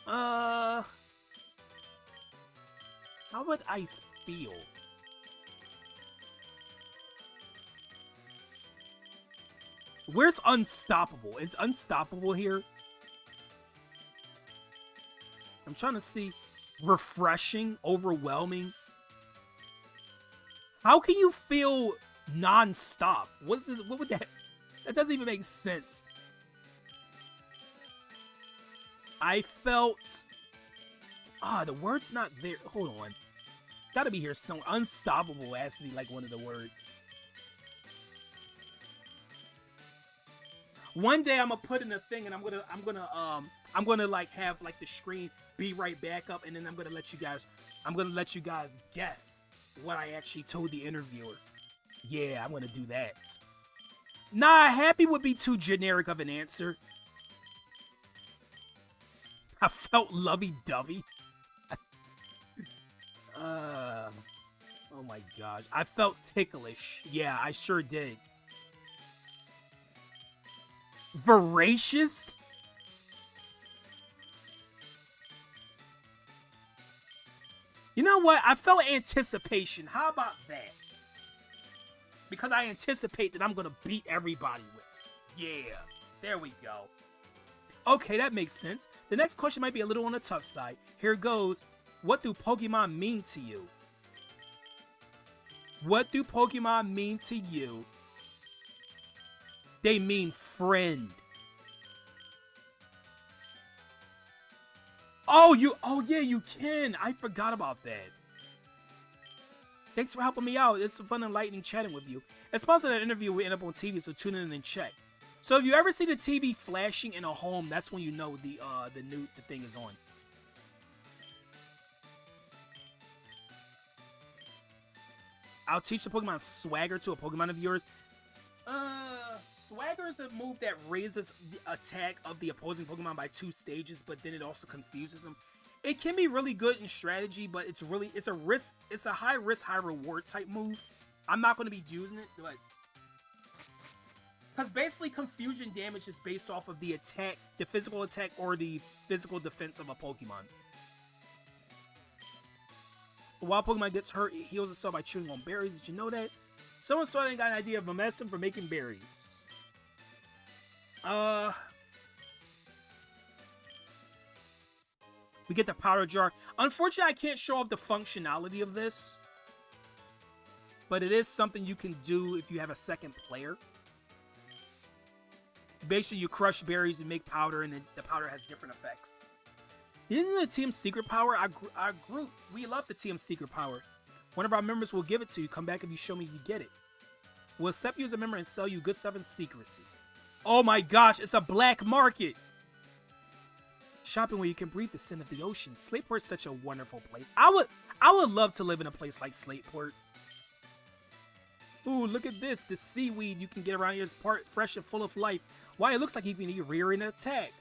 How would I feel? Where's Unstoppable? Is Unstoppable here? I'm trying to see. Refreshing, overwhelming. How can you feel non-stop? What would that... That doesn't even make sense. I felt... the word's not there. Hold on. Gotta be here somewhere. Unstoppable has to be like one of the words. One day I'm gonna put in a thing and I'm gonna like have like the screen be right back up, and then I'm gonna let you guys guess what I actually told the interviewer. Yeah, I'm gonna do that. Nah, happy would be too generic of an answer. I felt lovey-dovey. Oh my gosh. I felt ticklish. Yeah, I sure did. Voracious? You know what? I felt anticipation. How about that? Because I anticipate that I'm gonna beat everybody with it. Yeah, there we go. Okay, that makes sense. The next question might be a little on the tough side. Here goes. What do Pokemon mean to you? What do Pokemon mean to you? They mean friend. Oh, yeah, you can. I forgot about that. Thanks for helping me out. It's fun and enlightening chatting with you. As sponsored that interview will end up on TV, so tune in and check. So if you ever see the TV flashing in a home, that's when you know the thing is on. I'll teach the Pokemon Swagger to a Pokemon of yours. Swagger is a move that raises the attack of the opposing Pokemon by 2 stages, but then it also confuses them. It can be really good in strategy, but it's a high risk, high reward type move. I'm not going to be using it, but because basically confusion damage is based off of the attack, the physical attack, or the physical defense of a Pokemon. While Pokemon gets hurt, it heals itself by chewing on berries. Did you know that? Someone started and got an idea of a medicine for making berries. We get the powder jar. Unfortunately, I can't show off the functionality of this, but it is something you can do if you have a second player. Basically, you crush berries and make powder, and then the powder has different effects. Isn't the team secret power? Our group, we love the team secret power. One of our members will give it to you. Come back if you show me you get it. We'll accept you as a member and sell you good stuff in secrecy. Oh my gosh, it's a black market. Shopping where you can breathe the scent of the ocean. Slateport's such a wonderful place. I would love to live in a place like Slateport. Ooh, look at this. The seaweed you can get around here is part fresh and full of life. Why, it looks like you can even rear an attack.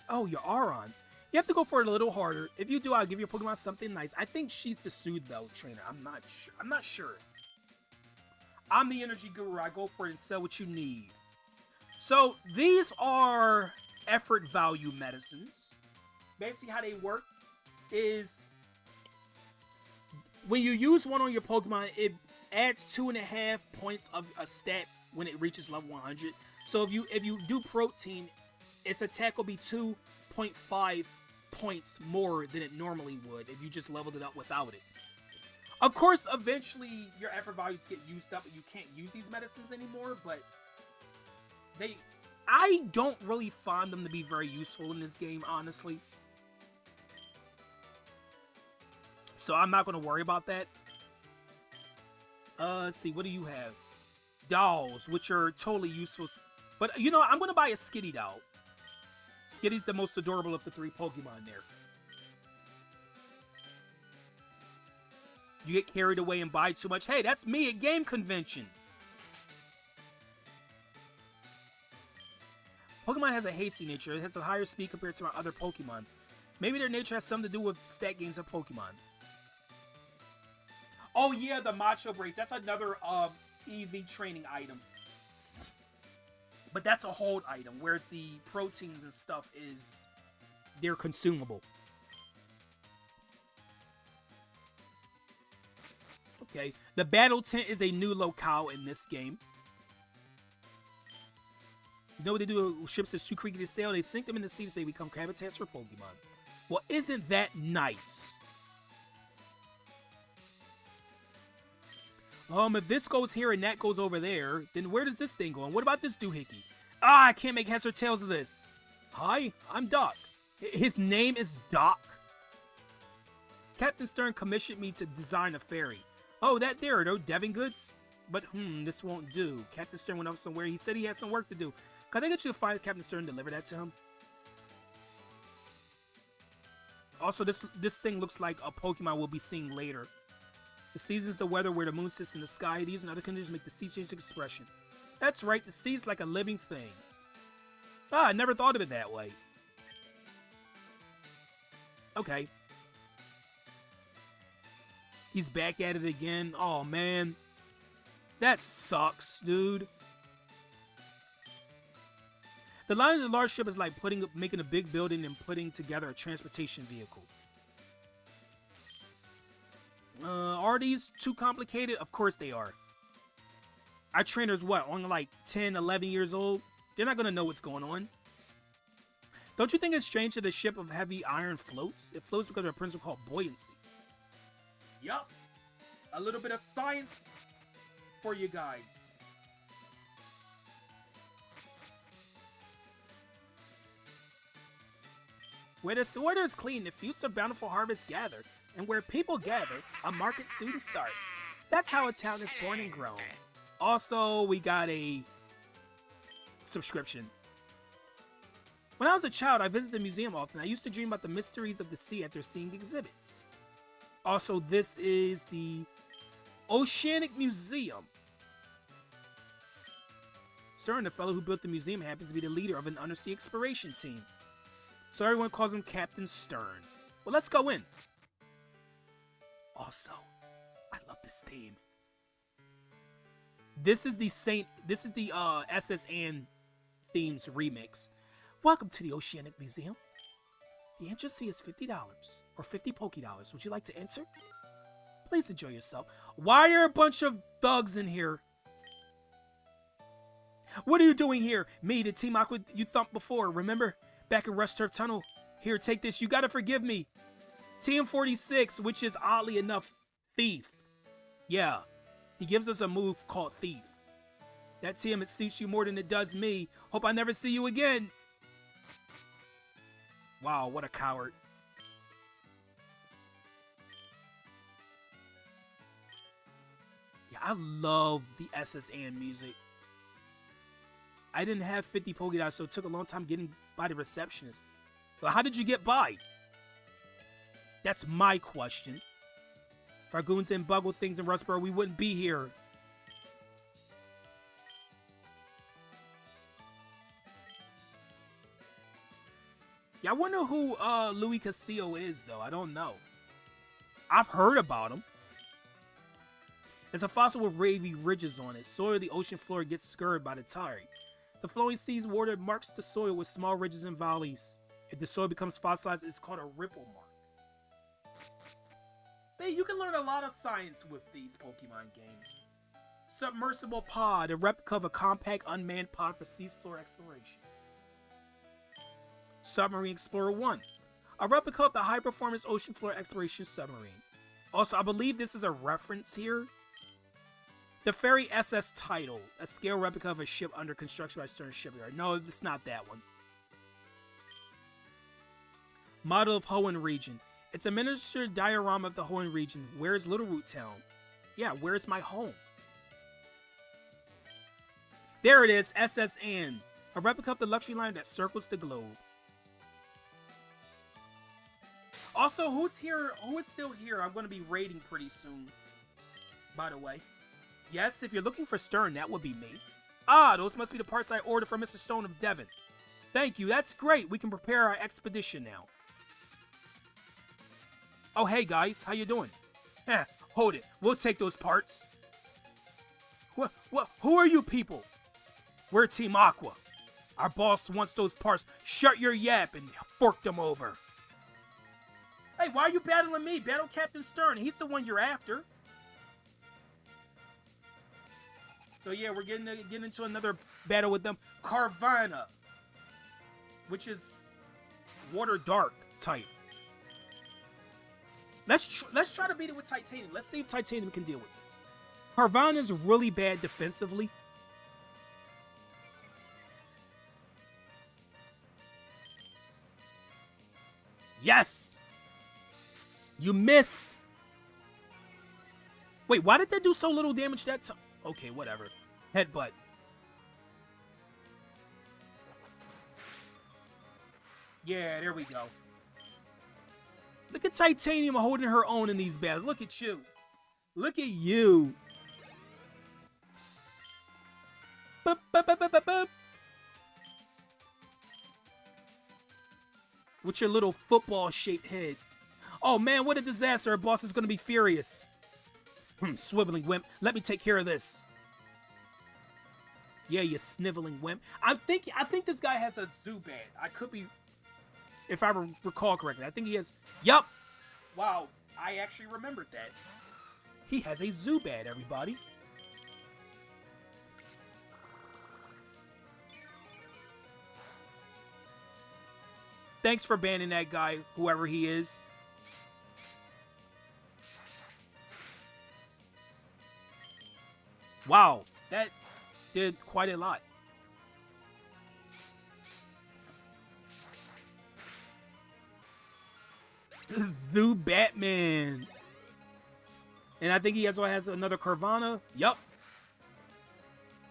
Oh, you're Aron. You have to go for it a little harder. If you do, I'll give your Pokemon something nice. I think she's the Soothe Bell trainer. I'm not sure. I'm the energy guru. I go for it and sell what you need. So these are effort value medicines. Basically how they work is when you use one on your Pokemon, it adds 2.5 points of a stat when it reaches level 100. So if you do protein, its attack will be 2.5 points more than it normally would if you just leveled it up without it. Of course, eventually your effort values get used up and you can't use these medicines anymore, but I don't really find them to be very useful in this game, honestly. So I'm not going to worry about that. Let's see, what do you have? Dolls, which are totally useful. But, you know, I'm going to buy a Skitty doll. Skitty's the most adorable of the 3 Pokemon there. You get carried away and buy too much. Hey, that's me at game conventions. Pokemon has a hasty nature. It has a higher speed compared to my other Pokemon. Maybe their nature has something to do with stat gains of Pokemon. Oh yeah, the Macho Brace. That's another EV training item. But that's a hold item, whereas the proteins and stuff they're consumable. Okay, the Battle Tent is a new locale in this game. You know what they do with ships that's too creaky to sail? They sink them in the sea so they become habitats for Pokemon. Well, isn't that nice? If this goes here and that goes over there, then where does this thing go? And what about this doohickey? Ah, I can't make heads or tails of this. Hi, I'm Doc. His name is Doc. Captain Stern commissioned me to design a ferry. Oh, that there are no Devon goods? But, this won't do. Captain Stern went off somewhere. He said he had some work to do. Can I get you to find Captain Stern and deliver that to him? Also, this thing looks like a Pokemon we'll be seeing later. The seasons, the weather, where the moon sits in the sky, these and other conditions make the sea change its expression. That's right, the sea is like a living thing. Ah, I never thought of it that way. Okay. He's back at it again. Oh, man. That sucks, dude. The line of the large ship is like making a big building and putting together a transportation vehicle. Are these too complicated? Of course they are. Our trainer's what? Only like 10, 11 years old? They're not going to know what's going on. Don't you think it's strange that the ship of heavy iron floats? It floats because of a principle called buoyancy. Yup. A little bit of science for you guys. Where the water is clean, the fruits of bountiful harvests gather. And where people gather, a market soon starts. That's how a town is born and grown. Also, we got a subscription. When I was a child, I visited the museum often. I used to dream about the mysteries of the sea after seeing the exhibits. Also, this is the Oceanic Museum. Stern, the fellow who built the museum, happens to be the leader of an undersea exploration team. So everyone calls him Captain Stern. Well, let's go in. Also, I love this theme. This is the SS Anne themes remix. Welcome to the Oceanic Museum. The entrance fee is $50 or 50 Pokédollars. Would you like to enter? Please enjoy yourself. Why are a bunch of thugs in here? What are you doing here? Me, the Team Aqua you thumped before, remember? Back in Rush Turf Tunnel. Here, take this. You gotta forgive me. TM46, which is oddly enough, Thief. Yeah, he gives us a move called Thief. That TM, it suits you more than it does me. Hope I never see you again. Wow, what a coward. Yeah, I love the SS Anne music. I didn't have 50 Pokédollars, so it took a long time getting by the receptionist. But how did you get by? That's my question. If our goons didn't buggle things in Rustboro, we wouldn't be here. Yeah, I wonder who Louis Castillo is, though. I don't know. I've heard about him. There's a fossil with wavy ridges on it. Soil of the ocean floor gets scurried by the tide. The flowing sea's water marks the soil with small ridges and valleys. If the soil becomes fossilized, it's called a ripple mark. Hey, you can learn a lot of science with these Pokemon games. Submersible pod, a replica of a compact unmanned pod for seafloor exploration. Submarine Explorer 1, a replica of the high-performance ocean floor exploration submarine. Also, I believe this is a reference here. The ferry SS Tidal, a scale replica of a ship under construction by Stern Shipyard. No, it's not that one. Model of Hoenn region. It's a miniature diorama of the Hoenn region. Where's Little Root Town? Yeah, where's my home? There it is, SS Anne, a replica of the luxury liner that circles the globe. Also, who's here? Who is still here? I'm going to be raiding pretty soon, by the way. Yes, if you're looking for Stern, that would be me. Ah, those must be the parts I ordered from Mr. Stone of Devon. Thank you, that's great. We can prepare our expedition now. Oh, hey guys, how you doing? Heh, hold it. We'll take those parts. Who are you people? We're Team Aqua. Our boss wants those parts. Shut your yap and fork them over. Hey, why are you battling me? Battle Captain Stern. He's the one you're after. So yeah, we're getting into another battle with them. Carvana, which is Water Dark type. Let's try to beat it with Titanium. Let's see if Titanium can deal with this. Carvana is really bad defensively. Yes! You missed! Wait, why did that do so little damage that time? Okay, whatever. Headbutt. Yeah, there we go. Look at Titanium holding her own in these battles. Look at you. Look at you. Boop, boop, boop, boop, boop, boop. With your little football-shaped head. Oh man, what a disaster. Our boss is going to be furious. Swiveling wimp. Let me take care of this. Yeah, you sniveling wimp. I think this guy has a Zubat. I could be... If I recall correctly, I think he has... Yup! Wow, I actually remembered that. He has a Zubat, everybody. Thanks for banning that guy, whoever he is. Wow, that did quite a lot. Zoo Batman. And I think he also has another Carvana. Yup.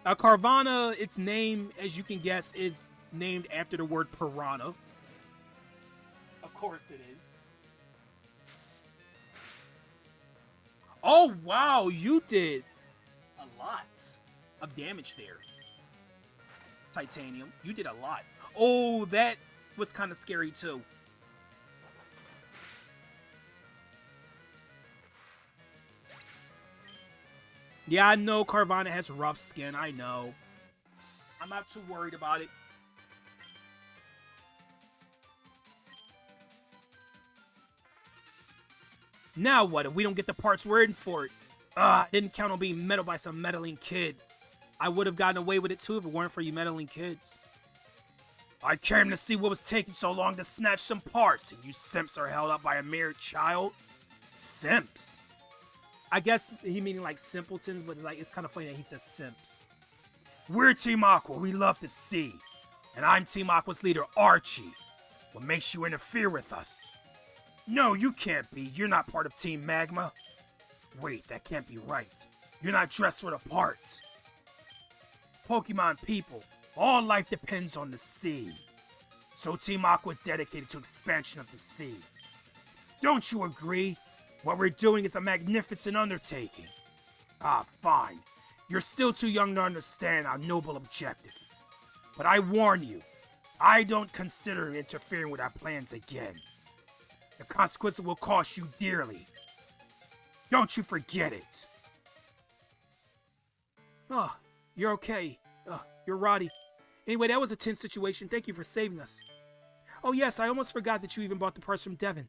Carvana, its name, as you can guess, is named after the word piranha. Of course it is. Oh, wow, you did a lot of damage there. Titanium, you did a lot. Oh, that was kind of scary too. Yeah, I know Carvana has rough skin, I know. I'm not too worried about it. Now what if we don't get the parts we're in for it? I didn't count on being meddled by some meddling kid. I would have gotten away with it too if it weren't for you meddling kids. I came to see what was taking so long to snatch some parts, and you simps are held up by a mere child? Simps? I guess he meaning like simpletons, but like it's kind of funny that he says simps. We're Team Aqua, we love the sea. And I'm Team Aqua's leader, Archie. What makes you interfere with us? No, you can't be. You're not part of Team Magma. Wait, that can't be right. You're not dressed for the parts. Pokemon people, all life depends on the sea. So Team Aqua is dedicated to expansion of the sea. Don't you agree? What we're doing is a magnificent undertaking. Ah, fine. You're still too young to understand our noble objective. But I warn you, I don't consider interfering with our plans again. The consequences will cost you dearly. Don't you forget it. Oh, you're okay. You're Roddy. Anyway, that was a tense situation. Thank you for saving us. Oh yes, I almost forgot that you even bought the parts from Devon.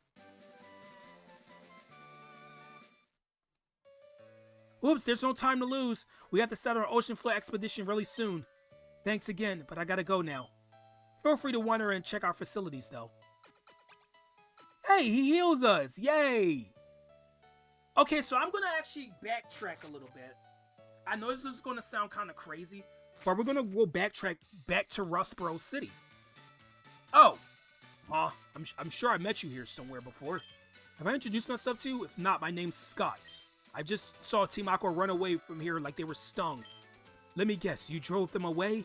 Oops, there's no time to lose. We have to start our ocean floor expedition really soon. Thanks again, but I gotta go now. Feel free to wander and check our facilities, though. Hey, he heals us! Yay! Okay, so I'm gonna actually backtrack a little bit. I know this is gonna sound kind of crazy, but we're gonna go backtrack back to Rustboro City. Oh! I'm sure I met you here somewhere before. Have I introduced myself to you? If not, my name's Scott. I just saw Team Aqua run away from here like they were stung. Let me guess, you drove them away?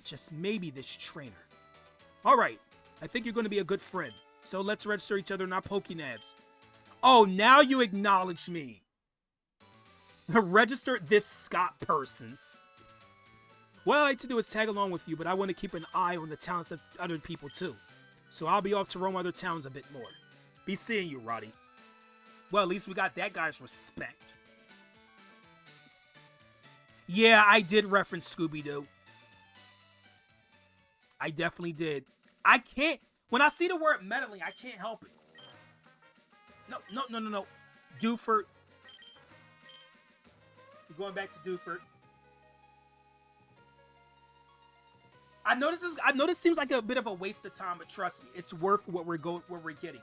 Just maybe this trainer. Alright, I think you're going to be a good friend. So let's register each other in our Pokénavs. Oh, now you acknowledge me. Register this Scott person. What I like to do is tag along with you, but I want to keep an eye on the talents of other people too. So I'll be off to roam other towns a bit more. Be seeing you, Roddy. Well, at least we got that guy's respect. Yeah, I did reference Scooby-Doo. I definitely did. I can't... When I see the word meddling, I can't help it. No. Doofert. We're going back to Doofert. I know this seems like a bit of a waste of time, but trust me, it's worth what we're getting.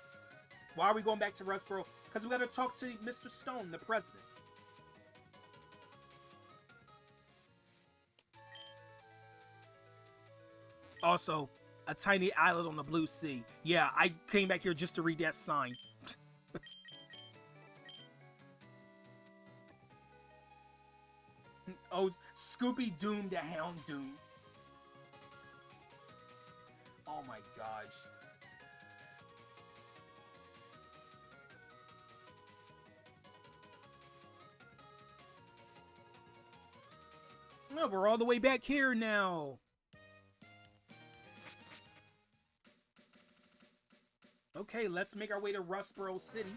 Why are we going back to Rustboro? Because we got to talk to Mr. Stone, the president. Also, a tiny island on the blue sea. Yeah, I came back here just to read that sign. Oh, Scoopy Doom the Hound Doom. Oh my gosh. No, we're all the way back here now. Okay, let's make our way to Rustboro City.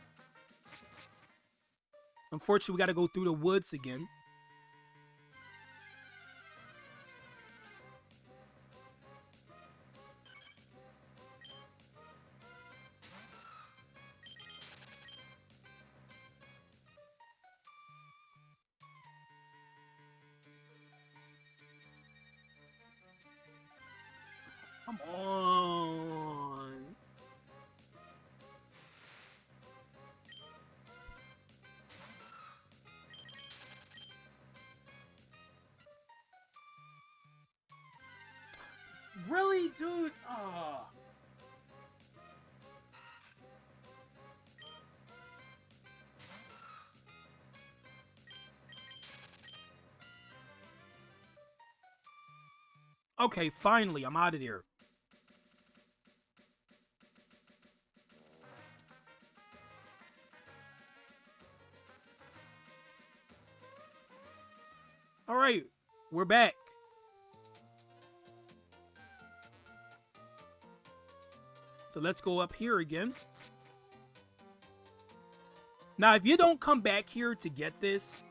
Unfortunately, we gotta go through the woods again. Come on. Really, dude? Okay, finally, I'm out of here. Alright, we're back. So let's go up here again. Now, if you don't come back here to get this,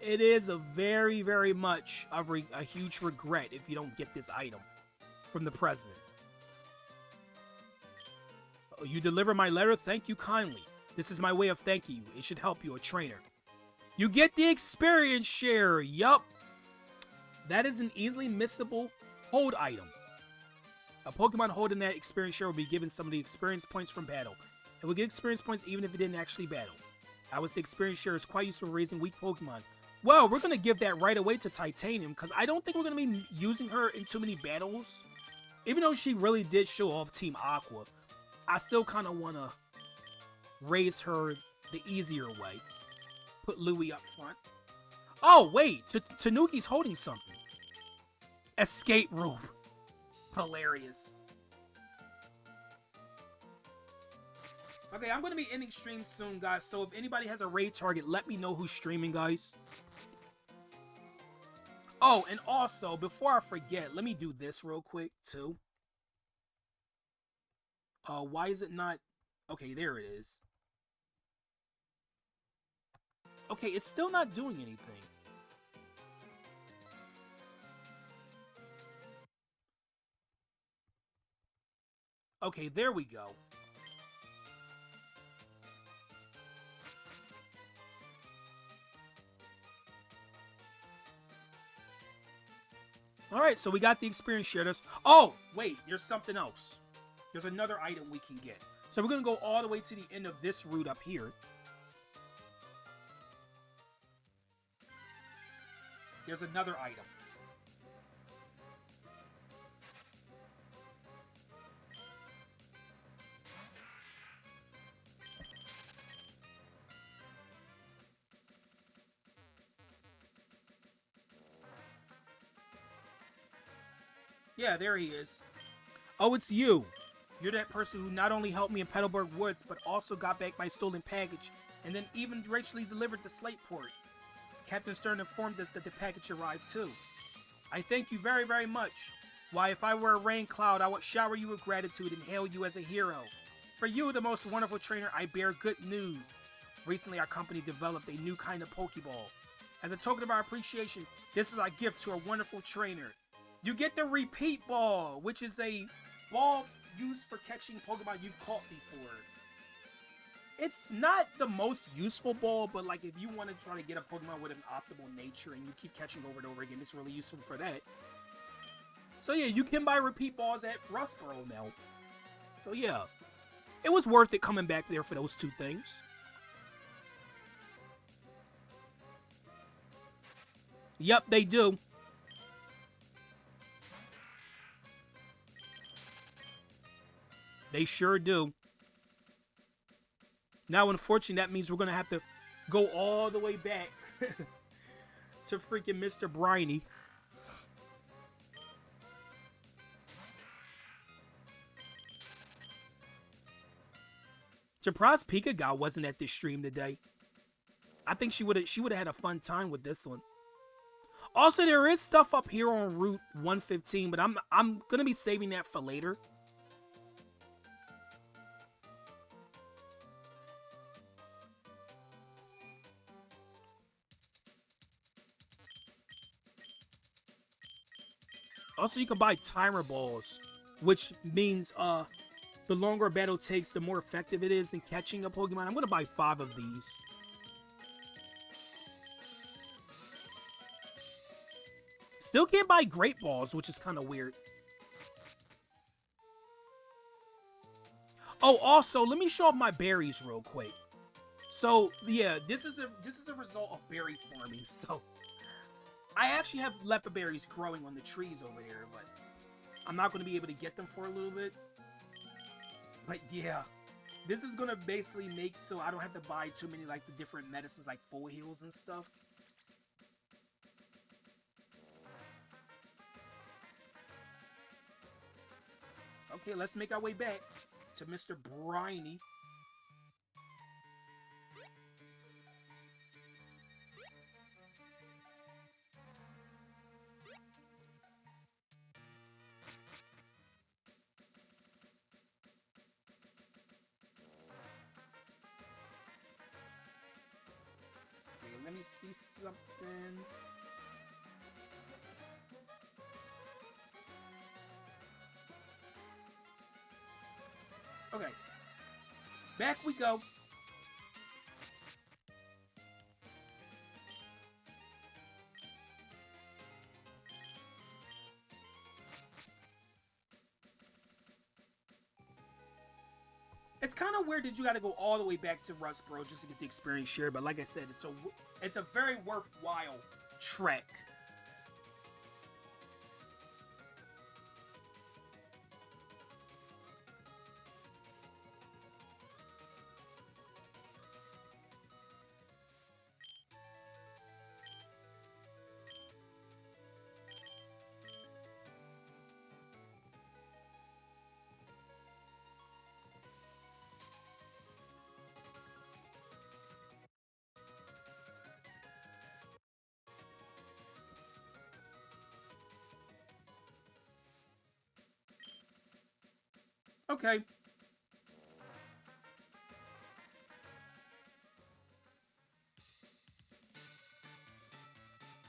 it is a very, very much a huge regret if you don't get this item from the president. Oh, you deliver my letter? Thank you kindly. This is my way of thanking you. It should help you, a trainer. You get the experience share. Yup. That is an easily missable hold item. A Pokemon holding that experience share will be given some of the experience points from battle. It will get experience points even if it didn't actually battle. I would say experience share is quite useful for raising weak Pokemon. Well, we're going to give that right away to Titanium, because I don't think we're going to be using her in too many battles. Even though she really did show off Team Aqua, I still kind of want to raise her the easier way. Put Louie up front. Oh, wait! Tanuki's holding something. Escape room. Hilarious. Okay, I'm going to be ending stream soon, guys. So if anybody has a raid target, let me know who's streaming, guys. Oh, and also, before I forget, let me do this real quick, too. Why is it not... Okay, there it is. Okay, it's still not doing anything. Okay, there we go. All right, so we got the experience shared us. Oh, wait, there's something else. There's another item we can get. So we're going to go all the way to the end of this route up here. There's another item. Yeah, there he is. Oh, it's you. You're that person who not only helped me in Petalburg Woods, but also got back my stolen package, and then even graciously delivered the slate port. Captain Stern informed us that the package arrived too. I thank you very, very much. Why, if I were a rain cloud, I would shower you with gratitude and hail you as a hero. For you, the most wonderful trainer, I bear good news. Recently, our company developed a new kind of Pokeball. As a token of our appreciation, this is our gift to a wonderful trainer. You get the Repeat Ball, which is a ball used for catching Pokemon you've caught before. It's not the most useful ball, but like if you want to try to get a Pokemon with an optimal nature and you keep catching over and over again, it's really useful for that. So yeah, you can buy Repeat Balls at Rustboro now. So yeah, it was worth it coming back there for those two things. Yep, they do. They sure do. Now, unfortunately, that means we're going to have to go all the way back to freaking Mr. Briny. Surprised Pika Gal wasn't at this stream today. I think she would have had a fun time with this one. Also, there is stuff up here on Route 115, but I'm going to be saving that for later. Also, you can buy timer balls, which means the longer a battle takes, the more effective it is in catching a Pokemon. I'm going to buy 5 of these. Still can't buy Great Balls, which is kind of weird. Oh, also, let me show off my berries real quick. So, yeah, this is a result of berry farming. So, I actually have leopard berries growing on the trees over there, but I'm not going to be able to get them for a little bit. But yeah, this is going to basically make so I don't have to buy too many like the different medicines like full heals and stuff. Okay, let's make our way back to Mr. Briny. Okay, let me see something. Okay, back we go. It's kind of weird that you got to go all the way back to Rustboro just to get the experience share, but like I said, it's a very worthwhile trek. Okay.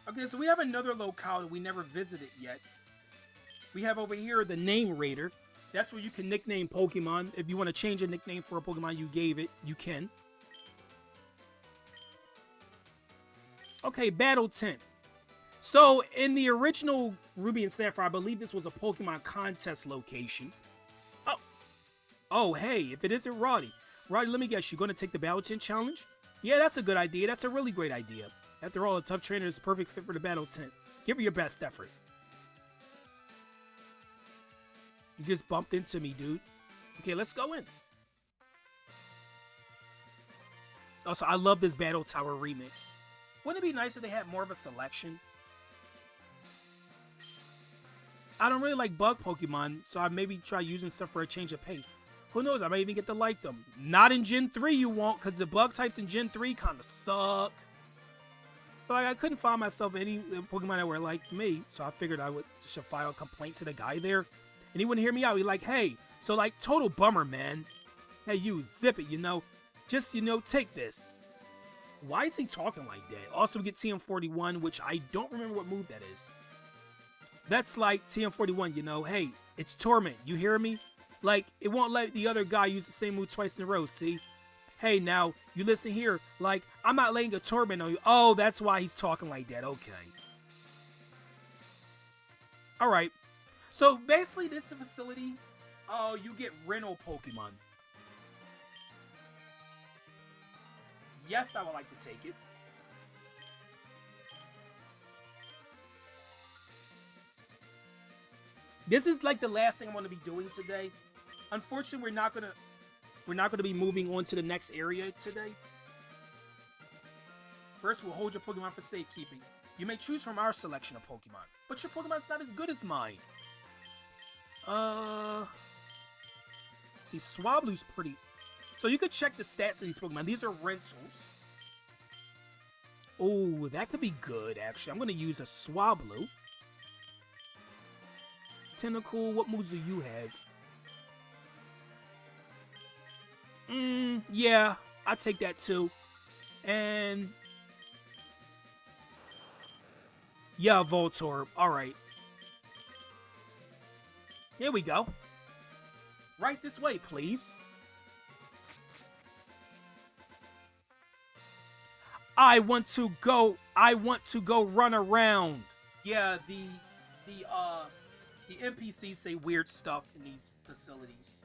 Okay, so we have another locale that we never visited yet. We have over here the Name Raider. That's where you can nickname Pokemon. If you want to change a nickname for a Pokemon you gave it, you can. Okay, Battle Tent. So, in the original Ruby and Sapphire, I believe this was a Pokemon contest location. Oh, oh, hey, if it isn't Roddy. Roddy, let me guess, you're going to take the Battle Tent Challenge? Yeah, that's a good idea. That's a really great idea. After all, a tough trainer is a perfect fit for the Battle Tent. Give her your best effort. You just bumped into me, dude. Okay, let's go in. Also, I love this Battle Tower remix. Wouldn't it be nice if they had more of a selection? I don't really like bug Pokemon, so I maybe try using stuff for a change of pace. Who knows, I might even get to like them. Not in Gen 3 you won't, because the bug types in Gen 3 kind of suck. But like, I couldn't find myself any Pokemon that were like me, so I figured I should file a complaint to the guy there. And he wouldn't hear me out. He'd like, hey, so like, total bummer, man. Hey, you, zip it, you know. Just, you know, take this. Why is he talking like that? Also, we get TM41, which I don't remember what move that is. That's like TM41, you know. Hey, it's Torment. You hear me? Like, it won't let the other guy use the same move twice in a row, see? Hey, now, you listen here. Like, I'm not laying a Torment on you. Oh, that's why he's talking like that. Okay. Alright. So, basically, this is a facility. Oh, you get rental Pokemon. Yes, I would like to take it. This is like the last thing I'm going to be doing today. Unfortunately, we're not gonna be moving on to the next area today. First, we'll hold your Pokemon for safekeeping. You may choose from our selection of Pokemon, but your Pokemon's not as good as mine. See, Swablu's pretty. So you could check the stats of these Pokemon. These are rentals. Oh, that could be good, actually. I'm going to use a Swablu. Tentacle, what moves do you have? Yeah, I'll take that too. And... yeah, Voltorb. Alright. Here we go. Right this way, please. I want to go run around. Yeah, the NPCs say weird stuff in these facilities.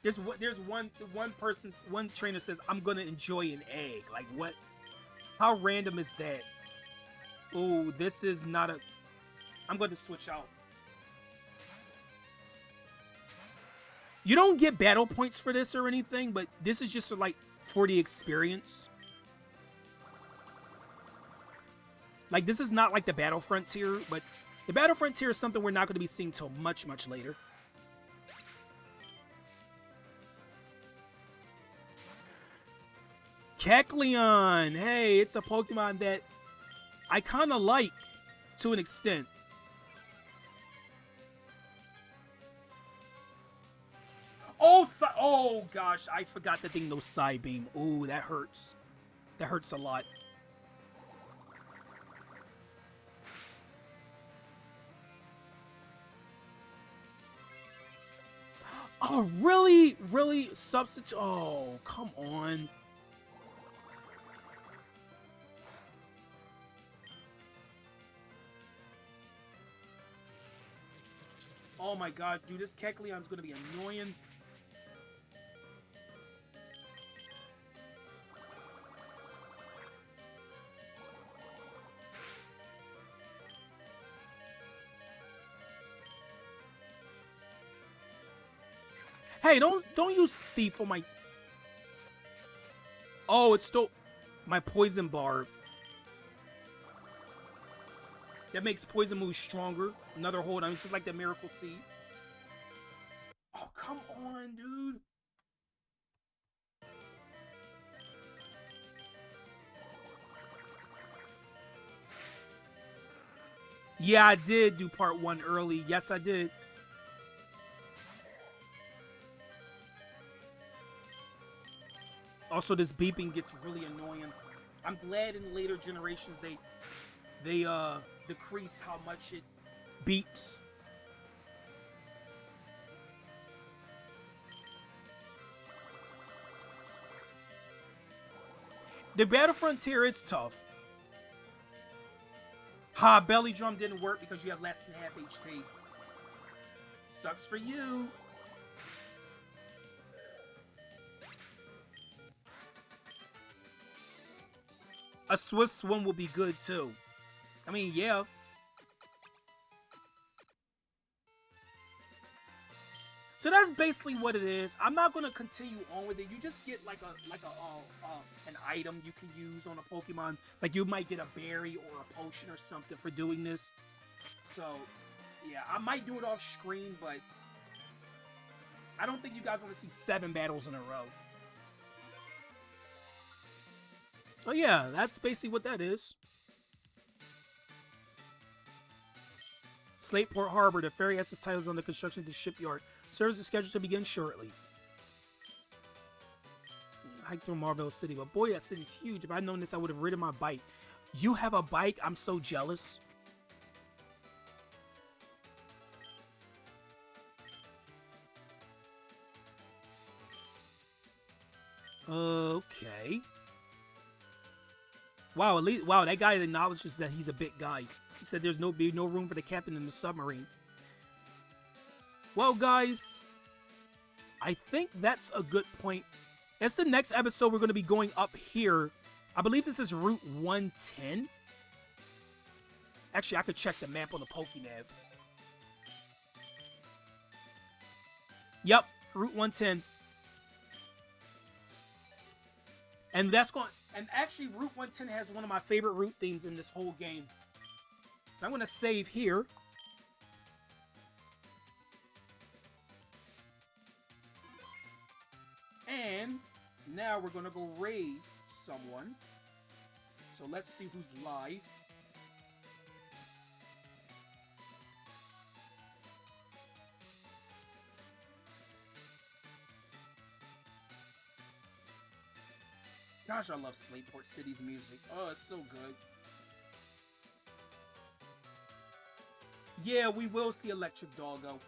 There's one trainer says, I'm gonna enjoy an egg. Like, what? How random is that? Oh, this is not a... I'm going to switch out. You don't get battle points for this or anything, but this is just like for the experience. Like, this is not like the Battle Frontier, but the Battle Frontier is something we're not going to be seeing till much, much later. Kecleon! Hey, it's a Pokemon that I kind of like to an extent. Oh gosh, I forgot that thing knows Psybeam. Ooh, that hurts. That hurts a lot. Oh, really? Really? Substitute? Oh, come on. Oh my god, dude, this Kecleon's gonna be annoying. Hey, don't use Thief on my... Oh, it's still my Poison Barb. That makes Poison moves stronger. Another hold on. It's just like the Miracle Seed. Oh, come on, dude. Yeah, I did do part 1 early. Yes, I did. Also, this beeping gets really annoying. I'm glad in later generations they decrease how much it beeps. The Battle Frontier is tough. Ha, belly drum didn't work because you have less than half HP. Sucks for you. A swift swim will be good too. I mean, yeah. So that's basically what it is. I'm not gonna continue on with it. You just get like an item you can use on a Pokemon. Like you might get a berry or a potion or something for doing this. So yeah, I might do it off screen, but I don't think you guys want to see 7 battles in a row. So yeah, that's basically what that is. Slateport Harbor, the ferry has its titles under construction at the shipyard. Service is scheduled to begin shortly. Hike through Marvel City, but boy, that city's huge. If I'd known this, I would have ridden my bike. You have a bike? I'm so jealous. Okay. Wow, at least, wow, that guy acknowledges that he's a big guy. He said there's no room for the captain in the submarine. Well, guys, I think that's a good point. That's the next episode. We're going to be going up here. I believe this is Route 110. Actually, I could check the map on the PokeNav. Yep, Route 110. And that's going. And actually, Route 110 has one of my favorite route themes in this whole game. So I'm going to save here. And now we're going to go raid someone. So let's see who's live. Gosh, I love Slateport City's music. Oh, it's so good. Yeah, we will see Electric Doggo.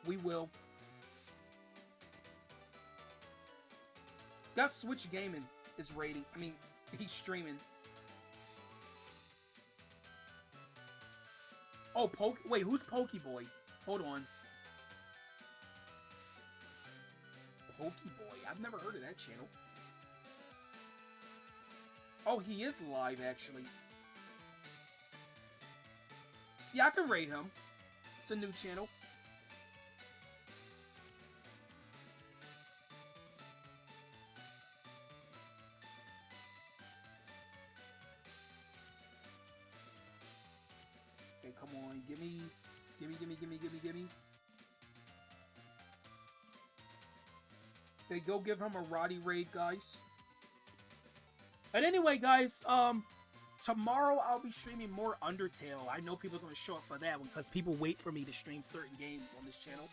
We will. Got Switch Gaming is rating. I mean, he's streaming. Oh, wait, who's Pokeboy? Hold on. Pokeboy? I've never heard of that channel. Oh, he is live, actually. Yeah, I can raid him. It's a new channel. Okay, come on. Gimme. Okay, go give him a Roddy raid, guys. And anyway, guys, tomorrow I'll be streaming more Undertale. I know people are going to show up for that one because people wait for me to stream certain games on this channel.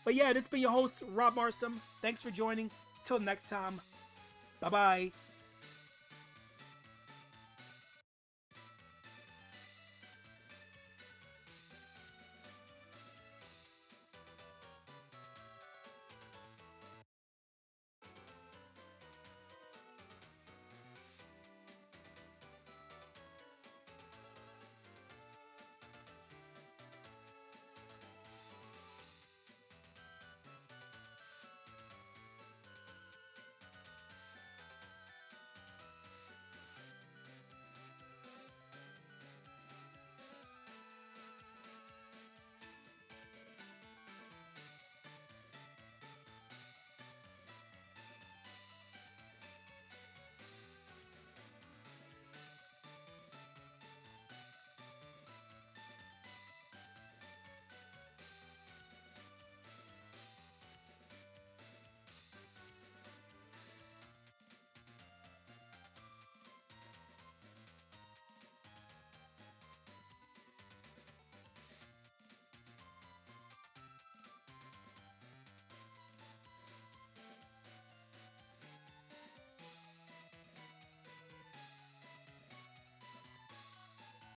But yeah, this has been your host, Rob Marsum. Thanks for joining. Till next time. Bye-bye.